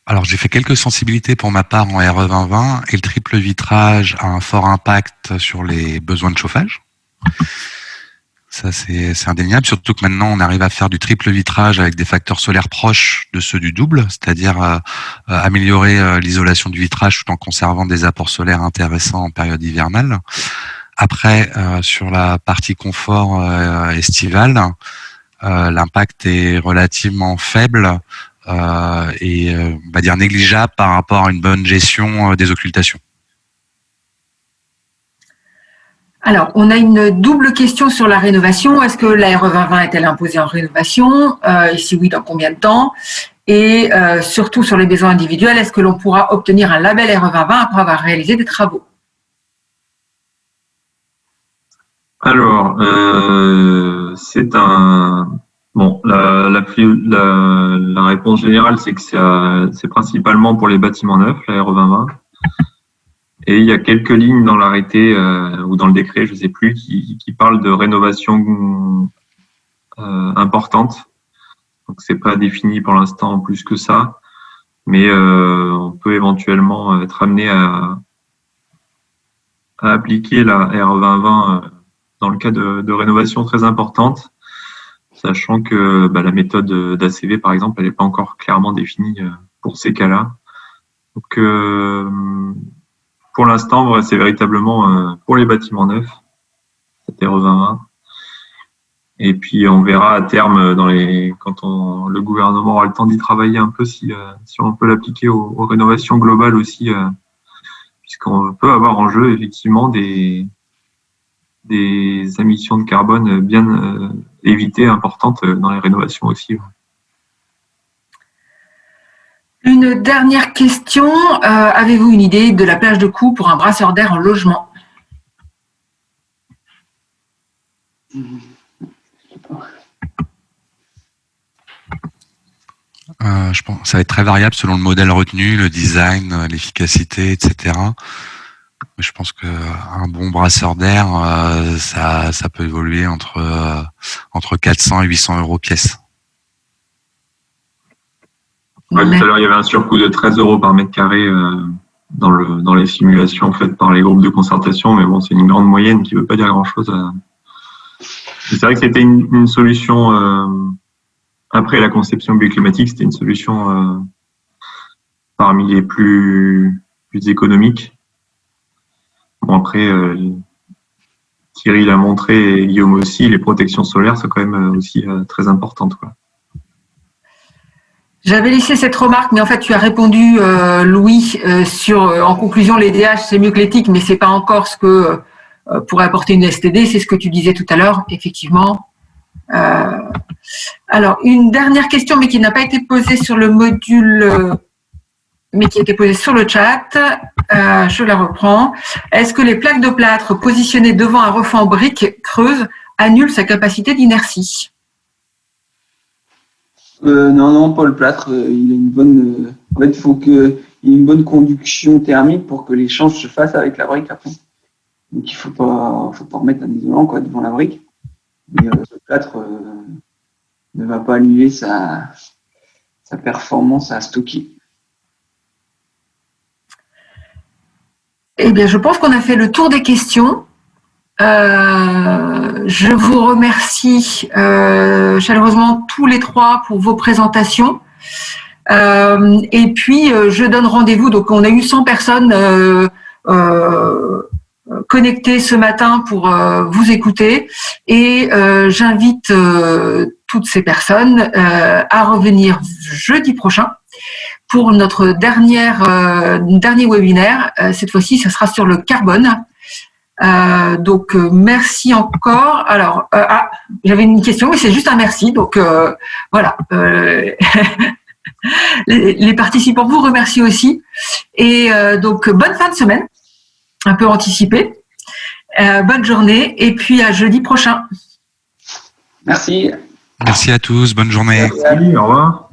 S4: Alors, j'ai fait quelques sensibilités pour ma part en RE 2020 et le triple vitrage a un fort impact sur les besoins de chauffage. Ça, c'est indéniable, surtout que maintenant, on arrive à faire du triple vitrage avec des facteurs solaires proches de ceux du double, c'est-à-dire améliorer l'isolation du vitrage tout en conservant des apports solaires intéressants en période hivernale. Après, sur la partie confort estivale, l'impact est relativement faible et on va dire négligeable par rapport à une bonne gestion des occultations.
S1: Alors, on a une double question sur la rénovation. Est-ce que la RE 2020 est-elle imposée en rénovation? Et si oui, dans combien de temps? Et surtout sur les besoins individuels, est-ce que l'on pourra obtenir un label RE 2020 après avoir réalisé des travaux?
S2: Alors, c'est un... Bon, la réponse générale, c'est que c'est principalement pour les bâtiments neufs, la RE 2020. Et il y a quelques lignes dans l'arrêté ou dans le décret, je ne sais plus, qui parlent de rénovation importante. Donc c'est pas défini pour l'instant plus que ça, mais on peut éventuellement être amené à appliquer la RE 2020 dans le cas de rénovation très importante, sachant que la méthode d'ACV par exemple, elle n'est pas encore clairement définie pour ces cas-là. Donc pour l'instant, c'est véritablement pour les bâtiments neufs, cette RE 2020. Et puis on verra à terme quand le gouvernement aura le temps d'y travailler un peu si on peut l'appliquer aux rénovations globales aussi, puisqu'on peut avoir en jeu effectivement des émissions de carbone bien évitées importantes dans les rénovations aussi.
S1: Une dernière question. Avez-vous une idée de la plage de coût pour un brasseur d'air en logement?
S4: Je pense que ça va être très variable selon le modèle retenu, le design, l'efficacité, etc. Je pense qu'un bon brasseur d'air, ça peut évoluer entre 400 et 800 euros pièce.
S2: Ouais, tout à l'heure, il y avait un surcoût de 13 euros par mètre carré dans les simulations faites par les groupes de concertation, mais bon, c'est une grande moyenne qui ne veut pas dire grand-chose. C'est vrai que c'était une solution, après la conception bioclimatique, c'était une solution parmi les plus économiques. Bon, après, Thierry l'a montré et Guillaume aussi, les protections solaires sont quand même aussi très importantes, quoi.
S1: J'avais laissé cette remarque, mais en fait, tu as répondu, Louis, en conclusion, les DH, c'est mieux que l'éthique, mais c'est pas encore ce que pourrait apporter une STD, c'est ce que tu disais tout à l'heure, effectivement. Alors, une dernière question, mais qui n'a pas été posée sur le module, mais qui a été posée sur le chat. Je la reprends. Est-ce que les plaques de plâtre positionnées devant un refend brique creuse annulent sa capacité d'inertie?
S3: Non, pas le plâtre. Il a une bonne. En fait, il faut qu'il y ait une bonne conduction thermique pour que l'échange se fasse avec la brique après. Donc, il faut pas remettre un isolant devant la brique. Mais le plâtre ne va pas annuler sa performance à stocker.
S1: Eh bien, je pense qu'on a fait le tour des questions. Je vous remercie chaleureusement tous les trois pour vos présentations. Et puis, je donne rendez-vous. Donc, on a eu 100 personnes connectées ce matin pour vous écouter. Et j'invite toutes ces personnes à revenir jeudi prochain pour notre dernier webinaire. Cette fois-ci, ça sera sur le carbone. Donc merci encore. Alors j'avais une question, mais c'est juste un merci. Donc voilà. Les participants vous remercient aussi. Et donc bonne fin de semaine, un peu anticipée. Bonne journée et puis à jeudi prochain.
S3: Merci.
S4: Merci à tous, bonne journée.
S2: Merci, au revoir.